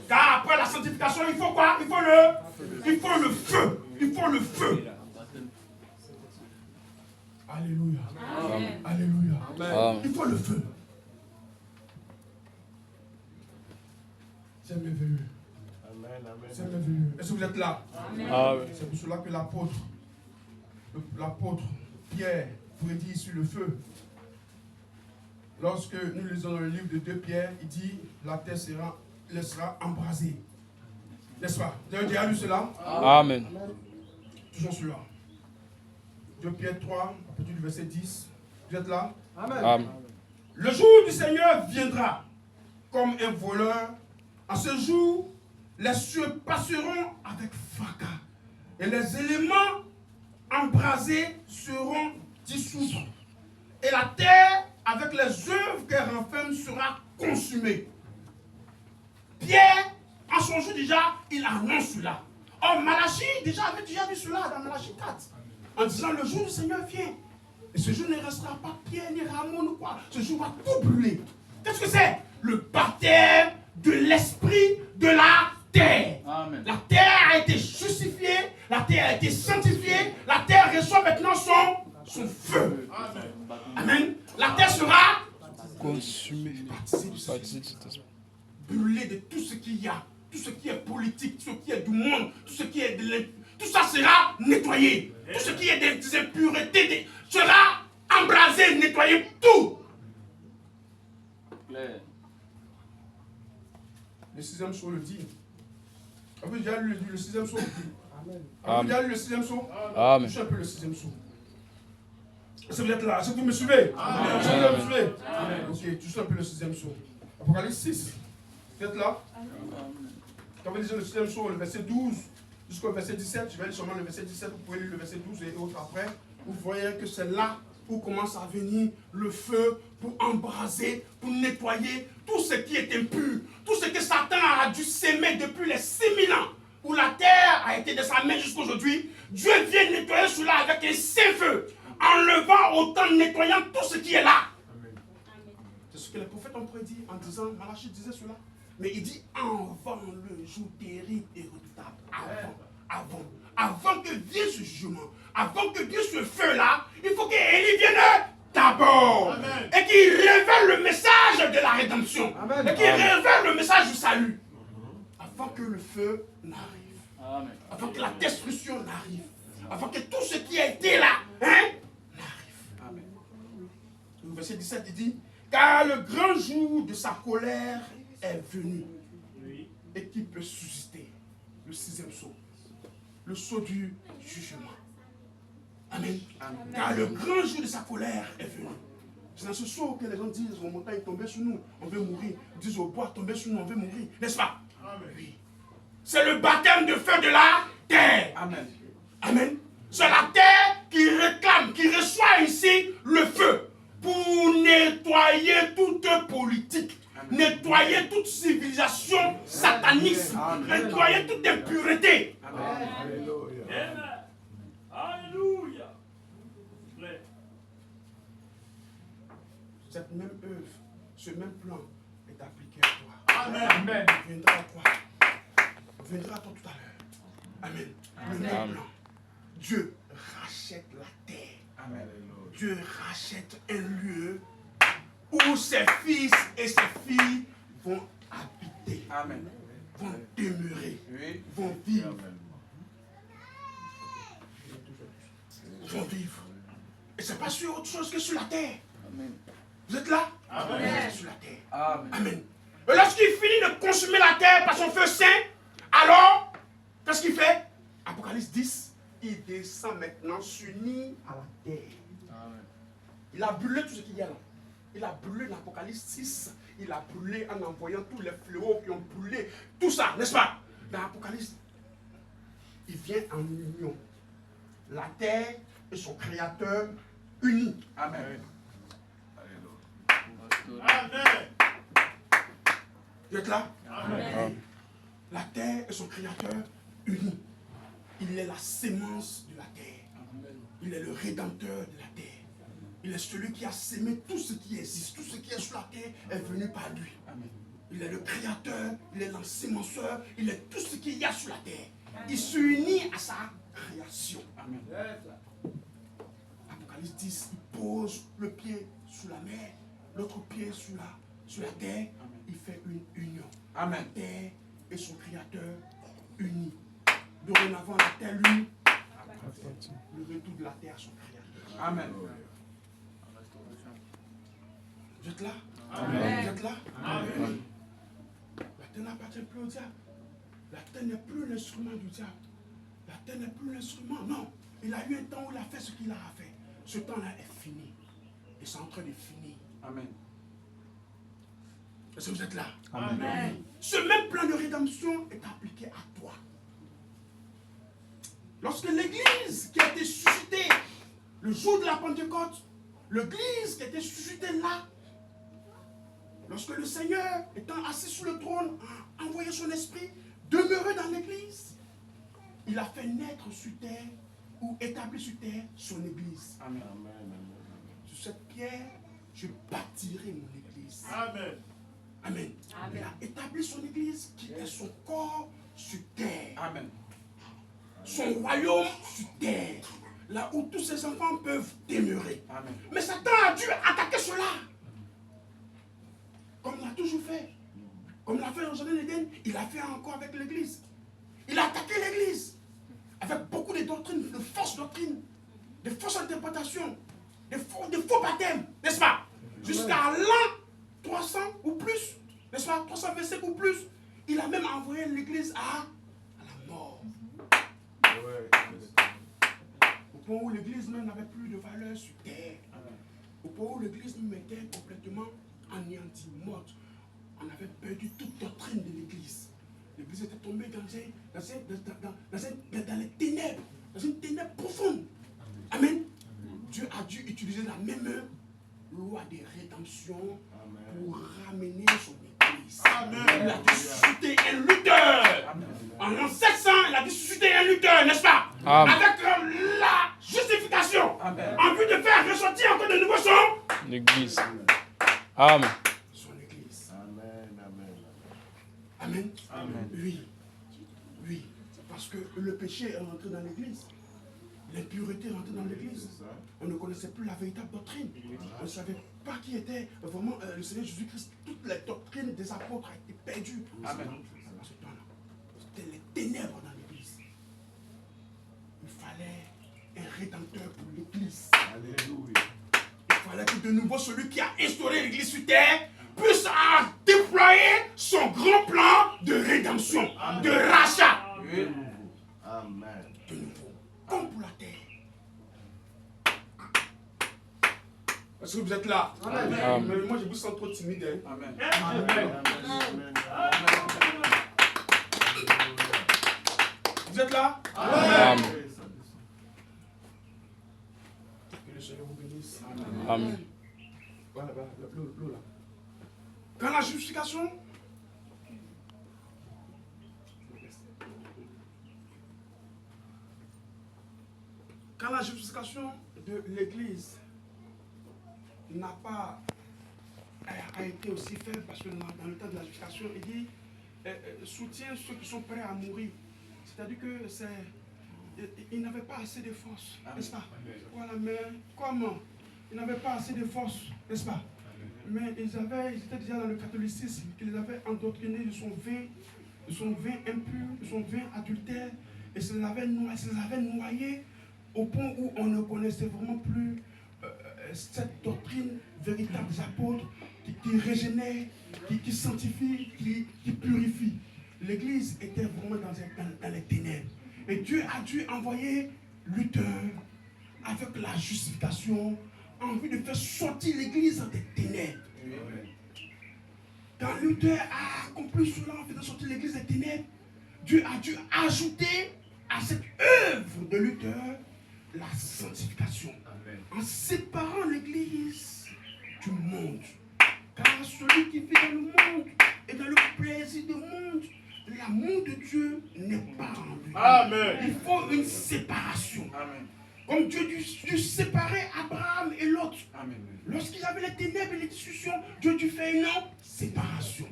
Car après la sanctification, il faut quoi? Il faut le feu. Il faut le feu. Alléluia. Amen. Alléluia. Amen. Il faut le feu. C'est merveilleux. C'est merveilleux. Est-ce que vous êtes là? Amen. C'est pour cela que l'apôtre Pierre prédit sur le feu. Lorsque nous lisons dans le livre de 2 Pierre, il dit la terre sera embrasée. N'est-ce pas? Vous avez déjà lu cela? Amen. Toujours celui-là. 2 Pierre 3, à partir du verset 10. Vous êtes là? Amen. Le jour du Seigneur viendra comme un voleur. En ce jour, les cieux passeront avec fracas et les éléments embrasés seront dissous. Et la terre, avec les œuvres qu'elle renferme, sera consumée. Pierre, en son jour déjà, il annonce cela. Or, Malachie déjà avait déjà vu cela dans Malachie 4. En disant, le jour du Seigneur vient. Et ce jour ne restera pas pierre ni rameau ou quoi. Ce jour va tout brûler. Qu'est-ce que c'est? Le baptême de l'esprit de la terre. Amen. La terre a été justifiée, la terre a été sanctifiée, la terre reçoit maintenant son feu. Amen. Amen. La terre sera Consumé. brûlée de tout ce qu'il y a, tout ce qui est politique, tout ce qui est du monde, tout ce qui est de tout ça sera nettoyé. Tout ce qui est des impuretés sera embrasé, nettoyé, tout. Claire. Le 6e saut le dit. Avez-vous déjà lu le 6e saut? Amen. Avez-vous Amen. déjà lu le 6e saut? Amen. Je suis un peu le 6e saut. Est-ce que vous êtes là? Est-ce que vous me suivez? Amen. Est-ce que vous me suivez? Amen. Ok, tu suis un peu le 6e saut. Apocalypse 6. Vous êtes là? Quand vous lisez le 6e saut, le verset 12 jusqu'au verset 17, je vais lire seulement le verset 17, vous pouvez lire le verset 12 et autres après. Vous voyez que c'est là où commence à venir le feu pour embraser, pour nettoyer tout ce qui est impur, tout ce que Satan a dû s'aimer depuis les 6000 ans, où la terre a été de sa main jusqu'à aujourd'hui. Dieu vient nettoyer cela avec un saint feu, enlevant autant, nettoyant tout ce qui est là. C'est ce que les prophètes ont prédit en disant, Malachie disait cela. Mais il dit avant le jour terrible et redoutable. Avant que vienne ce jugement, avant que vienne ce feu-là, il faut qu'Élie vienne d'abord. Amen. Et qu'il révèle le message de la rédemption. Amen. Et qu'il révèle le message du salut. Avant que le feu n'arrive. Amen. Avant que la destruction n'arrive. Avant que tout ce qui a été là, n'arrive. Amen. Le verset 17, il dit, car le grand jour de sa colère est venu. Et qui peut susciter le 6e saut, le saut du jugement. Amen. Amen. Car le grand jour de sa colère est venu. C'est dans ce saut que les gens disent aux montagnes tomber sur nous, on veut mourir. Ils disent au bois tomber sur nous, on veut mourir. N'est-ce pas? Amen. Oui. C'est le baptême de feu de la terre. Amen. Amen. C'est la terre qui réclame, qui reçoit ici le feu pour nettoyer toute politique, nettoyer toute civilisation sataniste, nettoyer toute impureté. Alléluia. Alléluia. Cette même œuvre, ce même plan est appliqué à toi. Amen. Viendra à toi. Viendra à toi tout à l'heure. Amen. Le même plan. Dieu rachète la terre. Amen. Dieu rachète un lieu où ses fils et ses filles vont habiter, Amen. vont demeurer, Oui. vont vivre. Vont vivre. Et c'est pas sur autre chose que sur la terre. Amen. Vous êtes là? Amen. Vous êtes sur la terre. Amen. Amen. Et lorsqu'il finit de consumer la terre par son feu saint, alors, qu'est-ce qu'il fait? Apocalypse 10, il descend maintenant s'unit à la terre. Amen. Il a brûlé tout ce qu'il y a là. Il a brûlé l'Apocalypse 6. Il a brûlé en envoyant tous les fléaux qui ont brûlé. Tout ça, n'est-ce pas? Dans l'Apocalypse, il vient en union. La terre et son créateur unis. Amen. Amen. Vous êtes là? Amen. La terre et son créateur unis. Il est la sémence de la terre. Il est le rédempteur de la terre. Il est celui qui a sémé tout ce qui existe. Tout ce qui est sur la terre est venu par lui. Amen. Il est le créateur, il est l'ensémenceur, il est tout ce qu'il y a sur la terre. Il s'unit à sa création. Amen. Apocalypse 10, il pose le pied sous la mer, l'autre pied sous la terre. Amen. Il fait une union. Amen. La terre et son créateur unis. Dorénavant, la terre l'une. Le retour de la terre à son créateur. Amen. Vous êtes là? Amen. Vous êtes là? Amen. La terre n'appartient plus au diable. La terre n'est plus l'instrument du diable. La terre n'est plus l'instrument. Non. Il a eu un temps où il a fait ce qu'il a fait. Ce temps-là est fini. Et c'est en train de finir. Amen. Est-ce que vous êtes là? Amen. Ce même plan de rédemption est appliqué à toi. Lorsque l'église qui a été suscitée le jour de la Pentecôte, l'église qui a été suscitée là, lorsque le Seigneur, étant assis sur le trône, a envoyé son esprit demeurer dans l'église, il a fait naître sur terre ou établi sur terre son église. Amen. Sur cette pierre, je bâtirai mon église. Amen. Amen. Il a établi son église qui est son corps sur terre. Amen. Son royaume sur terre. Là où tous ses enfants peuvent demeurer. Amen. Mais Satan a dû attaquer cela. Comme il a toujours fait. Comme il a fait dans le Jardin d'Éden, il a fait encore avec l'église. Il a attaqué l'église. Avec beaucoup de doctrines, de fausses doctrines, de fausses interprétations, de faux baptêmes, n'est-ce pas? Jusqu'à l'an 300 ou plus, n'est-ce pas? 325 ou plus. Il a même envoyé l'église à la mort. Au point où l'église même n'avait plus de valeur sur terre. Au point où l'église même était complètement anéantie, morte. On avait perdu toute doctrine de l'église. L'église était tombée dans les ténèbres, dans une ténèbre profonde. Amen. Dieu a dû utiliser la même loi de rédemption pour ramener son église. Amen. Il a dû susciter un lutteur. En l'an 700, il a dû susciter un lutteur, n'est-ce pas? Amen. Avec la justification. Amen. En vue de faire ressortir encore de nouveaux sons. L'église. Amen. Son église. Amen. Amen. Amen. Oui. Oui. Parce que le péché est rentré dans l'église. L'impureté est rentrée dans l'église. On ne connaissait plus la véritable doctrine. On ne savait pas qui était vraiment le Seigneur Jésus-Christ. Toutes les doctrines des apôtres ont été perdues. Amen. À ce temps-là. C'était les ténèbres dans l'église. Il fallait un rédempteur pour l'église. Alléluia. Il fallait que de nouveau celui qui a instauré l'église sur terre puisse déployer son grand plan de rédemption, de rachat. Oui. Amen. De nouveau, comme pour la terre. Est-ce que vous êtes là? Amen. Mais moi, je vous sens trop timide. Hein? Amen. Amen. Vous êtes là? Amen. Que le Seigneur vous bénisse. Amen. Voilà, l'eau là. Quand la justification justification, quand la justification de l'Église n'a pas a été aussi faible, parce que dans le temps de la justification, il dit soutient ceux qui sont prêts à mourir. C'est-à-dire que ils n'avaient pas assez de force, n'est-ce pas? Voilà, mais comment? Ils n'avaient pas assez de force, n'est-ce pas? Mais ils étaient déjà dans le catholicisme, qu'ils avaient endoctriné de son vin impur, de son vin adultère, et ça les avait noyés au point où on ne connaissait vraiment plus cette doctrine véritable des apôtres qui régénère, qui sanctifie, qui purifie. L'Église était vraiment dans les ténèbres. Et Dieu a dû envoyer Luther avec la justification en vue de faire sortir l'Église des ténèbres. Quand Luther a accompli cela en faisant sortir l'Église des ténèbres, Dieu a dû ajouter à cette œuvre de Luther la sanctification. Amen. En séparant l'Église du monde. Car celui qui vit dans le monde et dans le plaisir du monde, l'amour de Dieu n'est pas en lui. Amen. Il faut une séparation. Amen. Comme Dieu dut séparer Abraham et Lot. Lorsqu'ils avaient les ténèbres et les discussions, Dieu dut faire une séparation.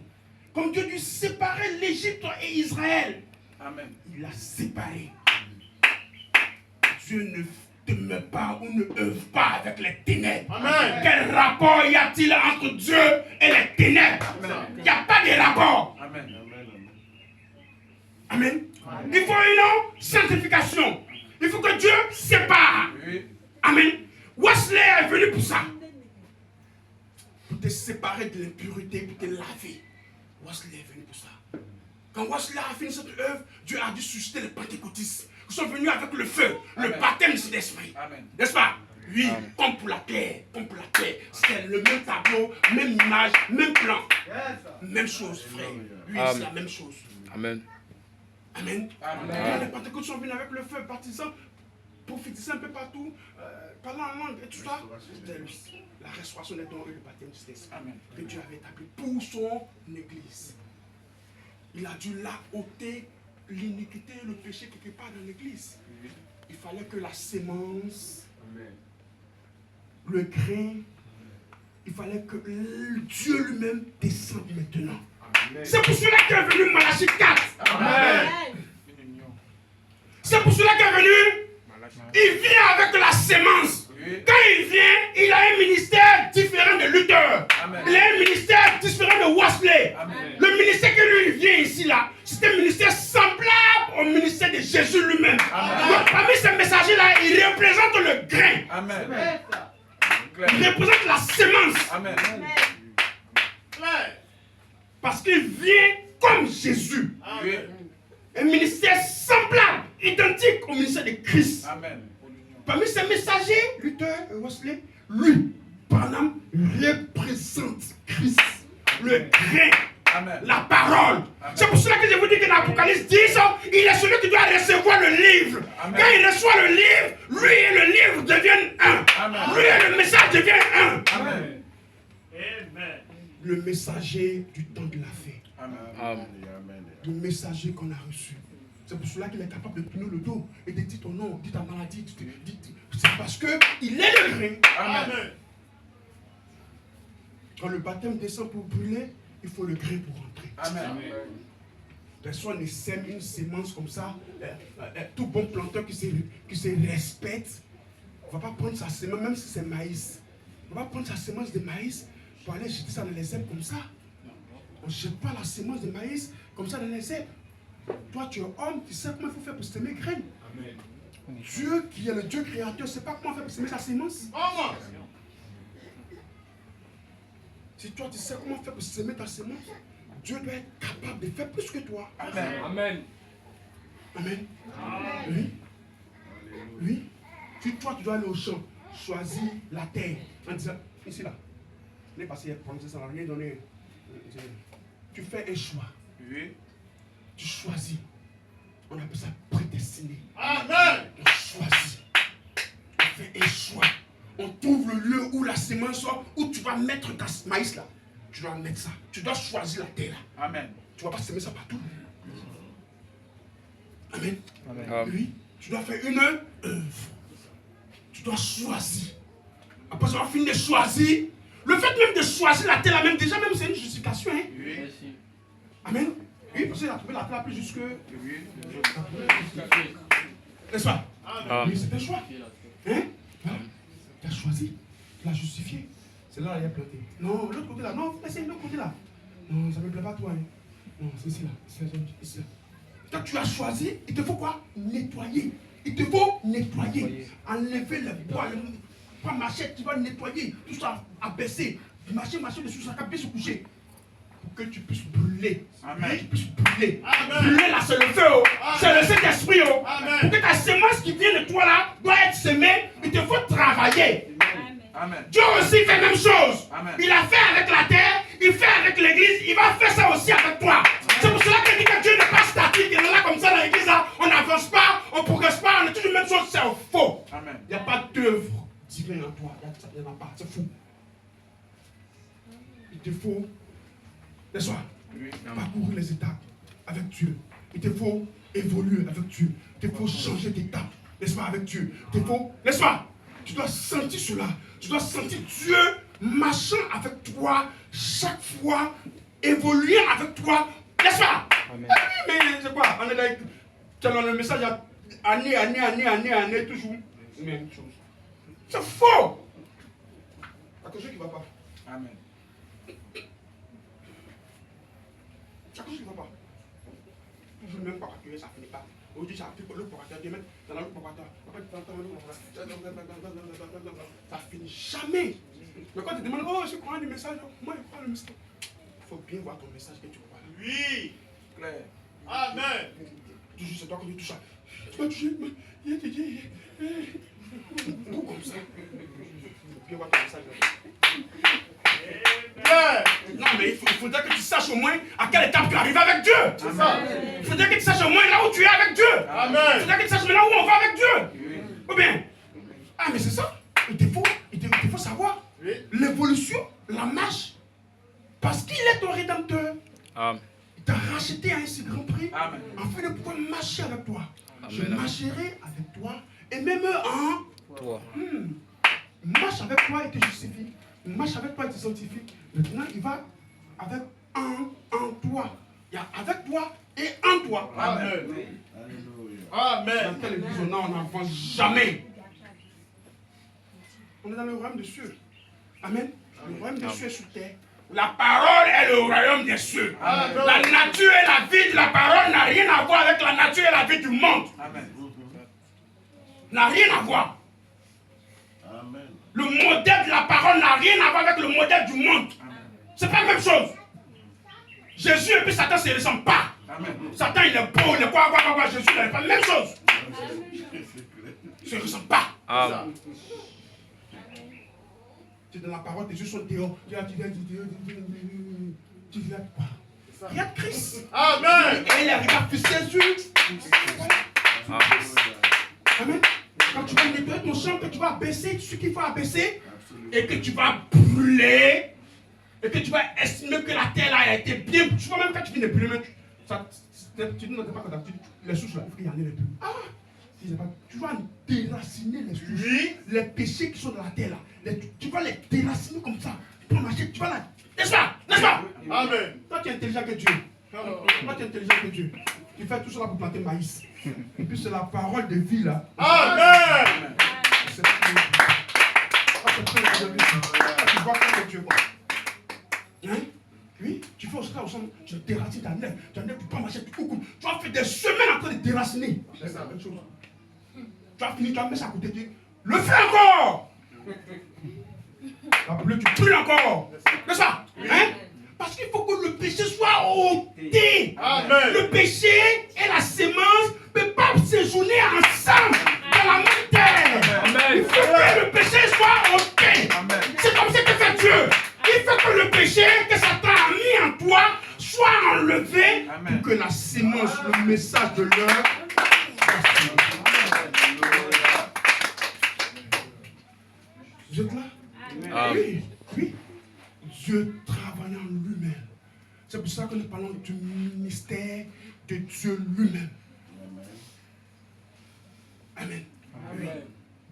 Comme Dieu dut séparer l'Égypte et Israël. Amen. Il a séparé. Dieu ne demeure pas ou ne œuvre pas avec les ténèbres. Amen. Quel rapport y a-t-il entre Dieu et les ténèbres? Il n'y a pas de rapport. Amen. Amen. Amen. Il faut une sanctification. Il faut que Dieu sépare. Oui. Amen. Wesley est venu pour ça. Pour te séparer de l'impureté, pour te laver. Wesley est venu pour ça. Quand Wesley a fini cette œuvre, Dieu a dû susciter les pentecôtistes. Ils sont venus avec le feu, Amen. Le baptême de l'esprit. N'est-ce pas? Oui, Amen. Comme pour la terre, c'est le même tableau, même image, même plan. Même chose, frère. Oui, c'est la même chose. Amen. Amen. Amen. Les pentecôtistes sont venus avec le feu, baptisant, prophétiser un peu partout, parlant en langue et tout ça. C'était la restauration des dons et le baptême de l'esprit que Dieu avait établi pour son église. Il a dû là ôter l'iniquité et le péché quelque part dans l'église. Il fallait que la sémence, le grain, il fallait que Dieu lui-même descende maintenant. C'est pour cela qu'est venu Malachie 4. Amen. C'est pour cela qu'est venu. Il vient avec la sémence. Quand il vient, il a un ministère différent de Luther. Amen. Il a un ministère différent de Wesley. Amen. Le ministère que lui il vient ici là, c'est un ministère semblable au ministère de Jésus lui-même. Donc parmi ces messagers-là, il représente le grain. Amen. Il représente la sémence. Amen. Parce qu'il vient comme Jésus. Amen. Un ministère semblable, identique au ministère de Christ. Amen. Parmi ces messagers, Luther et Wesley, lui, Branham, représente Christ, le grain, Amen. La parole. Amen. C'est pour cela que je vous dis que dans l'Apocalypse 10, il est celui qui doit recevoir le livre. Amen. Quand il reçoit le livre, lui et le livre deviennent un. Amen. Lui et le message deviennent un. Amen. Amen. Le messager du temps de la fin. Amen. Amen. Le messager qu'on a reçu. C'est pour cela qu'il est capable de tourner le dos et de dire ton nom, dire ta maladie. C'est parce qu'il est le grain. Amen. Quand le baptême descend pour brûler, il faut le grain pour rentrer. Amen. Personne ne sème une sémence comme ça. Tout bon planteur qui se respecte ne va pas prendre sa sémence, même si c'est maïs. On va prendre sa sémence de maïs pour aller jeter ça dans les herbes comme ça. On ne jette pas la sémence de maïs comme ça dans les herbes. Toi, tu es homme, tu sais comment il faut faire pour semer graines. Amen. Dieu qui est le Dieu créateur, ne sait pas comment faire pour semer sa sémence. Amen. Si toi, tu sais comment faire pour semer ta sémence, Dieu doit être capable de faire plus que toi. Amen. Amen. Amen. Amen. Oui. Oui. Si toi, tu dois aller au champ, choisis la terre en disant, ici là, n'est pas si ça n'a rien donné. Tu fais un choix. Oui. Tu choisis. On appelle ça prédestiné. Amen. On choisit. On fait un choix. On trouve le lieu où la sémence, où tu vas mettre ta maïs là. tu dois mettre ça. Tu dois choisir la terre. Amen. Tu ne vas pas semer ça partout. Amen. Amen. Oui, tu dois faire une œuvre. Tu dois choisir. Après avoir fini de choisir, le fait même de choisir la terre, même déjà, même c'est une justification. Hein? Oui. Amen. Oui, parce qu'il a trouvé la terre plus jusque. Oui. N'est-ce pas? Amen. Oui, c'est un choix. Hein? Voilà. Tu as choisi. Tu l'as justifié. C'est là qu'il a planté. Non, l'autre côté là. Non, laissez l'autre côté là. Non, ça ne me plaît pas toi. Hein? Non, c'est ici là. C'est ici là. Quand tu as choisi, il te faut quoi? Nettoyer. Il te faut nettoyer. Enlever les bois. Pas machette, tu vas nettoyer. Tout ça abaisser. Marcher dessus, ça va bien se coucher. Pour que tu puisses brûler. Amen. Que tu puisses brûler. Amen. Brûler là, c'est le feu. Oh. C'est le Saint-Esprit. Oh. Amen. Pour que ta semence qui vient de toi là doit être semée, il te faut travailler. Amen. Dieu aussi fait la même chose. Amen. Il a fait avec la terre, il fait avec l'église, il va faire ça aussi avec toi. C'est pour cela qu'il dit que Dieu n'est pas statique, il est là comme ça dans l'église, là, on n'avance pas, on ne progresse pas, on est toujours la même chose, c'est faux. Amen. Il n'y a pas d'œuvre divine en toi, il n'y en a pas, c'est fou. Il te faut, n'est-ce pas, Oui. parcourir les étapes avec Dieu. Il te faut évoluer avec Dieu. Il te faut changer d'étape, n'est-ce pas, avec Dieu. Il te faut, n'est-ce pas, tu dois sentir cela. Tu dois sentir Dieu marchant avec toi chaque fois, évoluer avec toi, n'est-ce pas? Amen. Eh oui, mais c'est quoi? On est là, tu as le message année, toujours même chose. C'est faux! Il y a quelque chose qui ne va pas. Amen. Il y a quelque chose qui ne va pas. Toujours le même parateur, ça ne finit pas. Aujourd'hui, ça applique le parateur, demain, dans l'autre parateur. Ça finit jamais. Mais quand tu demandes, oh, je crois du message, moi, je crois le message. Il faut bien voir ton message que tu crois. Oui. Claire. Amen. Toujours, c'est toi que tu touches ça. Tu vas toucher, il dit, tout comme ça. Il faut bien voir ton message. Non, mais il faudrait que tu saches au moins à quelle étape tu arrives avec Dieu. C'est ça. Il faudrait que tu saches au moins là où tu es avec Dieu. Amen. Il faudrait que tu saches maintenant où on va avec Dieu. Ou bien, ah, mais c'est ça. Il te faut savoir l'évolution, la marche. Parce qu'il est ton rédempteur. Amen. Il t'a racheté à un si grand prix. Amen. Afin de pouvoir marcher avec toi. Je Amen. marcherai avec toi. Et même en Toi. marche avec toi, il te justifie. Marche avec toi, il te sanctifie. Maintenant, il va avec en toi. Il y a avec toi et en toi. Amen. Alléluia. Amen. Dans quelle église on n'avance jamais. On est dans le royaume des cieux. Amen. Le royaume des cieux est sur terre. La parole est le royaume des cieux. Amen. La nature et la vie de la parole n'a rien à voir avec la nature et la vie du monde. Amen. N'a rien à voir. Amen. Le modèle de la parole n'a rien à voir avec le modèle du monde. C'est pas la même chose. Jésus et puis Satan ne se ressemblent pas. Amen. Satan il est beau, il est quoi. Jésus il n'est pas la même chose. Ils ne se ressemblent pas. Amen. Tu es dans la parole, tes yeux sont dehors. Tu regardes quoi? Regarde Christ. Amen. Et les regards fixés sur. Amen. Quand tu vas nettoyer ton champ, que tu vas abaisser ce qu'il faut abaisser, et que tu vas brûler, et que tu vas estimer que la terre là a été bien. Tu vois, même quand tu finis de brûler, tu ne pas que les souches là, il faut qu'il y en ait les plus. Ah! Tu vas déraciner les souches, les péchés qui sont dans la terre là. Tu vas les déraciner comme ça. Tu vas marcher, tu vas là. N'est-ce pas? N'est-ce pas? Amen. Toi, tu es intelligent que Dieu. Toi, tu es intelligent que Dieu. Tu fais tout cela pour planter maïs. Et puis c'est la parole de vie là. Amen. C'est tout. Tu vois comme Dieu quoi. Hein? Oui, tu fais aussi là au centre, tu déracines ta nef, tu ne peux pas marcher, tu coucou. Tu vas faire des semaines en train de déraciner. C'est la même chose. Tu vas finir, tu vas mettre ça à côté de Dieu. Le fais encore! La brûlure, tu brûles encore. C'est ça? Hein? Parce qu'il faut que le péché soit ôté. Amen. Le péché et la sémence ne peuvent pas séjourner ensemble dans la même terre. Amen. Il faut que le péché soit ôté. Amen. C'est comme ça que fait Dieu. Il faut que le péché que Satan a mis en toi soit enlevé. Amen. Pour que la sémence, le message de l'heure. Vous êtes là? Amen. Oui, oui. Dieu travaille travaillant lui-même. C'est pour ça que nous parlons du ministère de Dieu lui-même. Amen. Amen.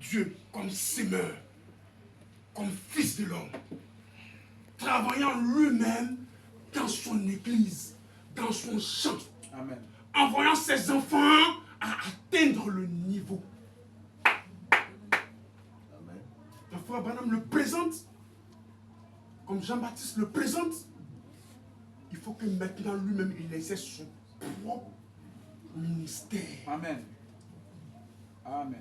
Dieu comme Seigneur, comme Fils de l'homme, travaillant lui-même dans son église, dans son champ, Amen. envoyant ses enfants à atteindre le niveau. Le frère Branham le présente, comme Jean-Baptiste le présente. Il faut que maintenant lui-même il exerce son propre ministère. Amen. Amen.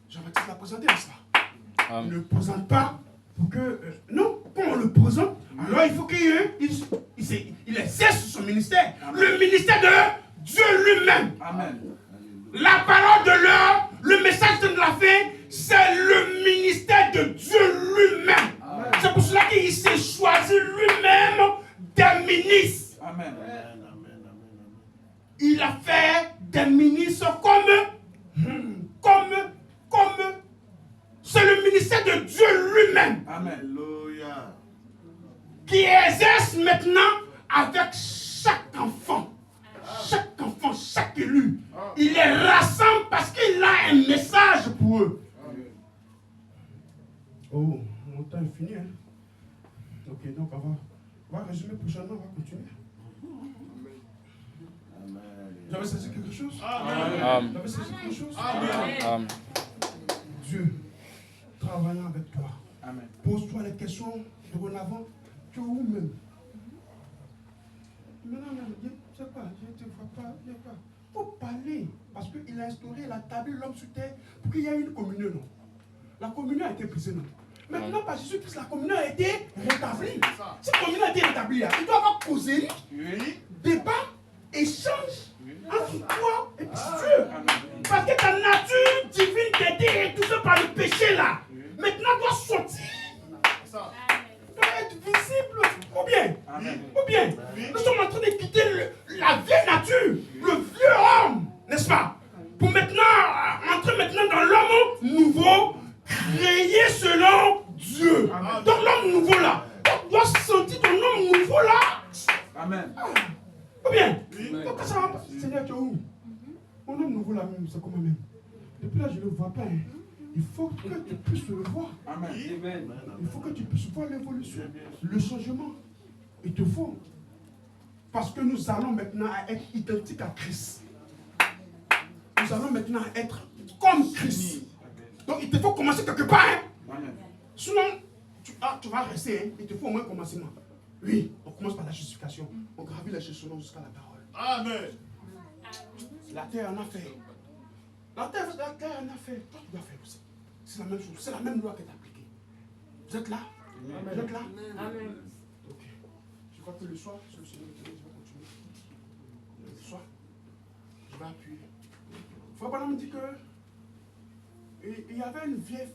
Jean-Baptiste l'a présenté à cela. Amen. Il ne le présente pas pour que... non, quand on le présente, alors il faut qu'il exerce son ministère. Amen. Le ministère de Dieu lui-même. Amen. La parole de l'heure, le message de la fin, c'est le ministère de Dieu lui-même. Amen. C'est pour cela qu'il s'est choisi lui-même des ministres. Amen. Il a fait des ministres comme c'est le ministère de Dieu lui-même Amen. qui exerce maintenant avec chaque enfant, chaque élu. Il les rassemble parce qu'il a un message pour eux. Oh, mon temps est fini. Hein? Ok, donc on va résumer prochainement, on va continuer. Vous avez saisi quelque chose? Amen. Vous avez saisi quelque chose? Amen. Dieu, travaillant avec toi, Amen. pose-toi les questions dorénavant. Tu es où même? Maintenant, je ne sais pas, je ne te vois pas, il faut parler. Parce qu'il a instauré la table de l'homme sur terre pour qu'il y ait une communion. Non? La communion a été brisée. Non? Maintenant, par Jésus-Christ, la communion a été rétablie. Si la communion a été rétablie, il doit y avoir causerie, débat, échange entre toi et Dieu. Parce que ta nature divine qui est étouffée par le péché là, maintenant doit sortir. Doit être visible. Ou bien, nous sommes en train de quitter la vieille nature, le vieux homme, n'est-ce pas? Pour maintenant, entrer maintenant dans l'homme nouveau, créé selon Dieu. Donc l'homme nouveau là, on doit sentir ton homme nouveau là. Amen. Ou bien, donc ça va pas. Seigneur, tu es où? Mon homme nouveau là même, c'est comment même? Depuis là, je ne le vois pas. Hein. Il faut que tu puisses le voir. Amen. Il faut que tu puisses voir l'évolution, le changement. Il te faut. Parce que nous allons maintenant être identiques à Christ. Nous allons maintenant être comme Christ. Donc il te faut commencer quelque part. Hein. Amen. Sinon, tu vas rester. Hein. Il te faut au moins commencer. Oui, on commence par la justification. On gravit les échelons jusqu'à la parole. Amen. La terre en a fait. La terre en a fait. Toi, tu dois faire aussi. C'est la même chose. C'est la même loi qui est appliquée. Vous êtes là? Vous êtes là? Amen. Ok. Je crois que le soir, c'est le Seigneur qui dit, je vais continuer. Le soir, je vais appuyer. Frère Branham dit que il y avait une vieille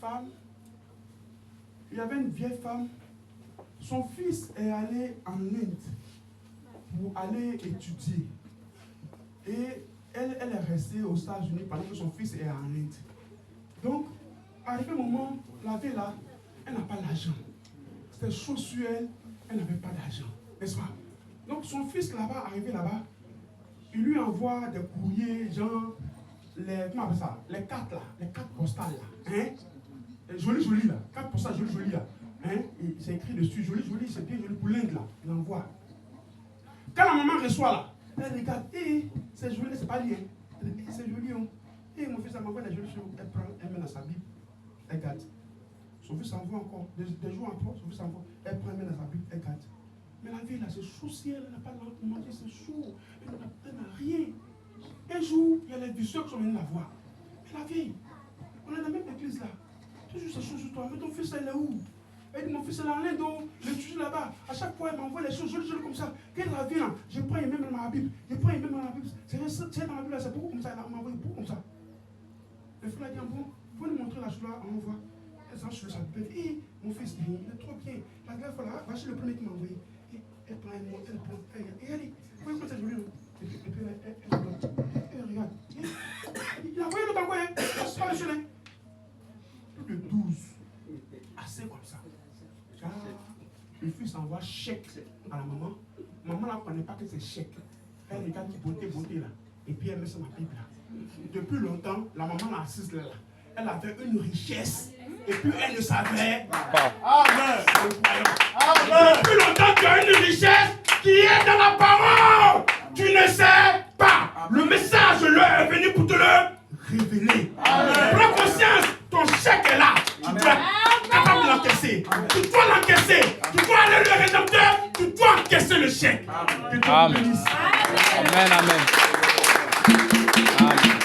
femme. Son fils est allé en Inde pour aller étudier. Et elle est restée aux États-Unis pendant que son fils est en Inde. Donc, arrivé un moment, la vieille là, elle n'a pas d'argent. C'était chaud sur elle, elle n'avait pas d'argent. N'est-ce pas? Donc, son fils là-bas, arrivé là-bas, il lui envoie des courriers, genre, comment on appelle ça? Les cartes là, les cartes postales là. Hein? Joli là, cartes postales joli là. Hein? C'est écrit dessus, joli, c'est bien joli pour l'Inde là. Il envoie. Quand la maman reçoit là, elle regarde, c'est joli, c'est pas lié. C'est joli, hein. Et mon fils, elle m'envoie des jolies choses. Elle prend, elle met dans sa Bible. Elle garde. Son fils envoie encore. Des jours après, son fils envoie. Elle prend, elle met dans sa Bible. Elle garde. Mais la vie là, c'est chaud si elle n'a pas de manger, c'est chaud. Elle n'a rien. Un jour, il y a les vicieux qui sont venus la voir. Mais la vieille, on est dans la même église là. Toujours ces choses sur toi. Mais ton fils, elle est où? Elle dit, mon fils, elle est en Inde, je l'étudie là-bas. À chaque fois, elle m'envoie les choses jolies comme ça. Qu'elle la vient, je prends et même dans ma Bible. Je prends et même dans la Bible. C'est dans la Bible, c'est beaucoup comme ça. Elle m'a envoyé beaucoup comme ça. Le frère a dit, bon, vous pouvez nous montrer la chose là, on voit. Elle s'en sur sa Bible. Mon fils, il est trop bien. La dernière fois là, voici le premier qui m'a envoyé. Elle prend un mot, elle prend. Et elle dit, vous voyez comment c'est joli, non? Et puis elle regarde. Il a envoyé l'autre envoyé. C'est pas le soleil. Plus de 12. Assez comme ça. le fils envoie chèque à la maman. Maman ne connaît pas que c'est chèque. Elle regarde beauté là. Et puis elle met sur ma Bible là. Depuis longtemps, la maman est assise là. Elle avait une richesse. Et puis elle ne savait pas. Amen. Depuis longtemps, tu as une richesse qui est dans la parole. Tu ne sais pas. Le message leur est venu pour te le révéler. Prends conscience, ton chèque est là. Tu dois être capable de l'encaisser. Tu dois l'encaisser. Tu dois aller le rédempteur. Tu dois encaisser le chèque. Que Dieu te bénisse. Amen, amen. Amen.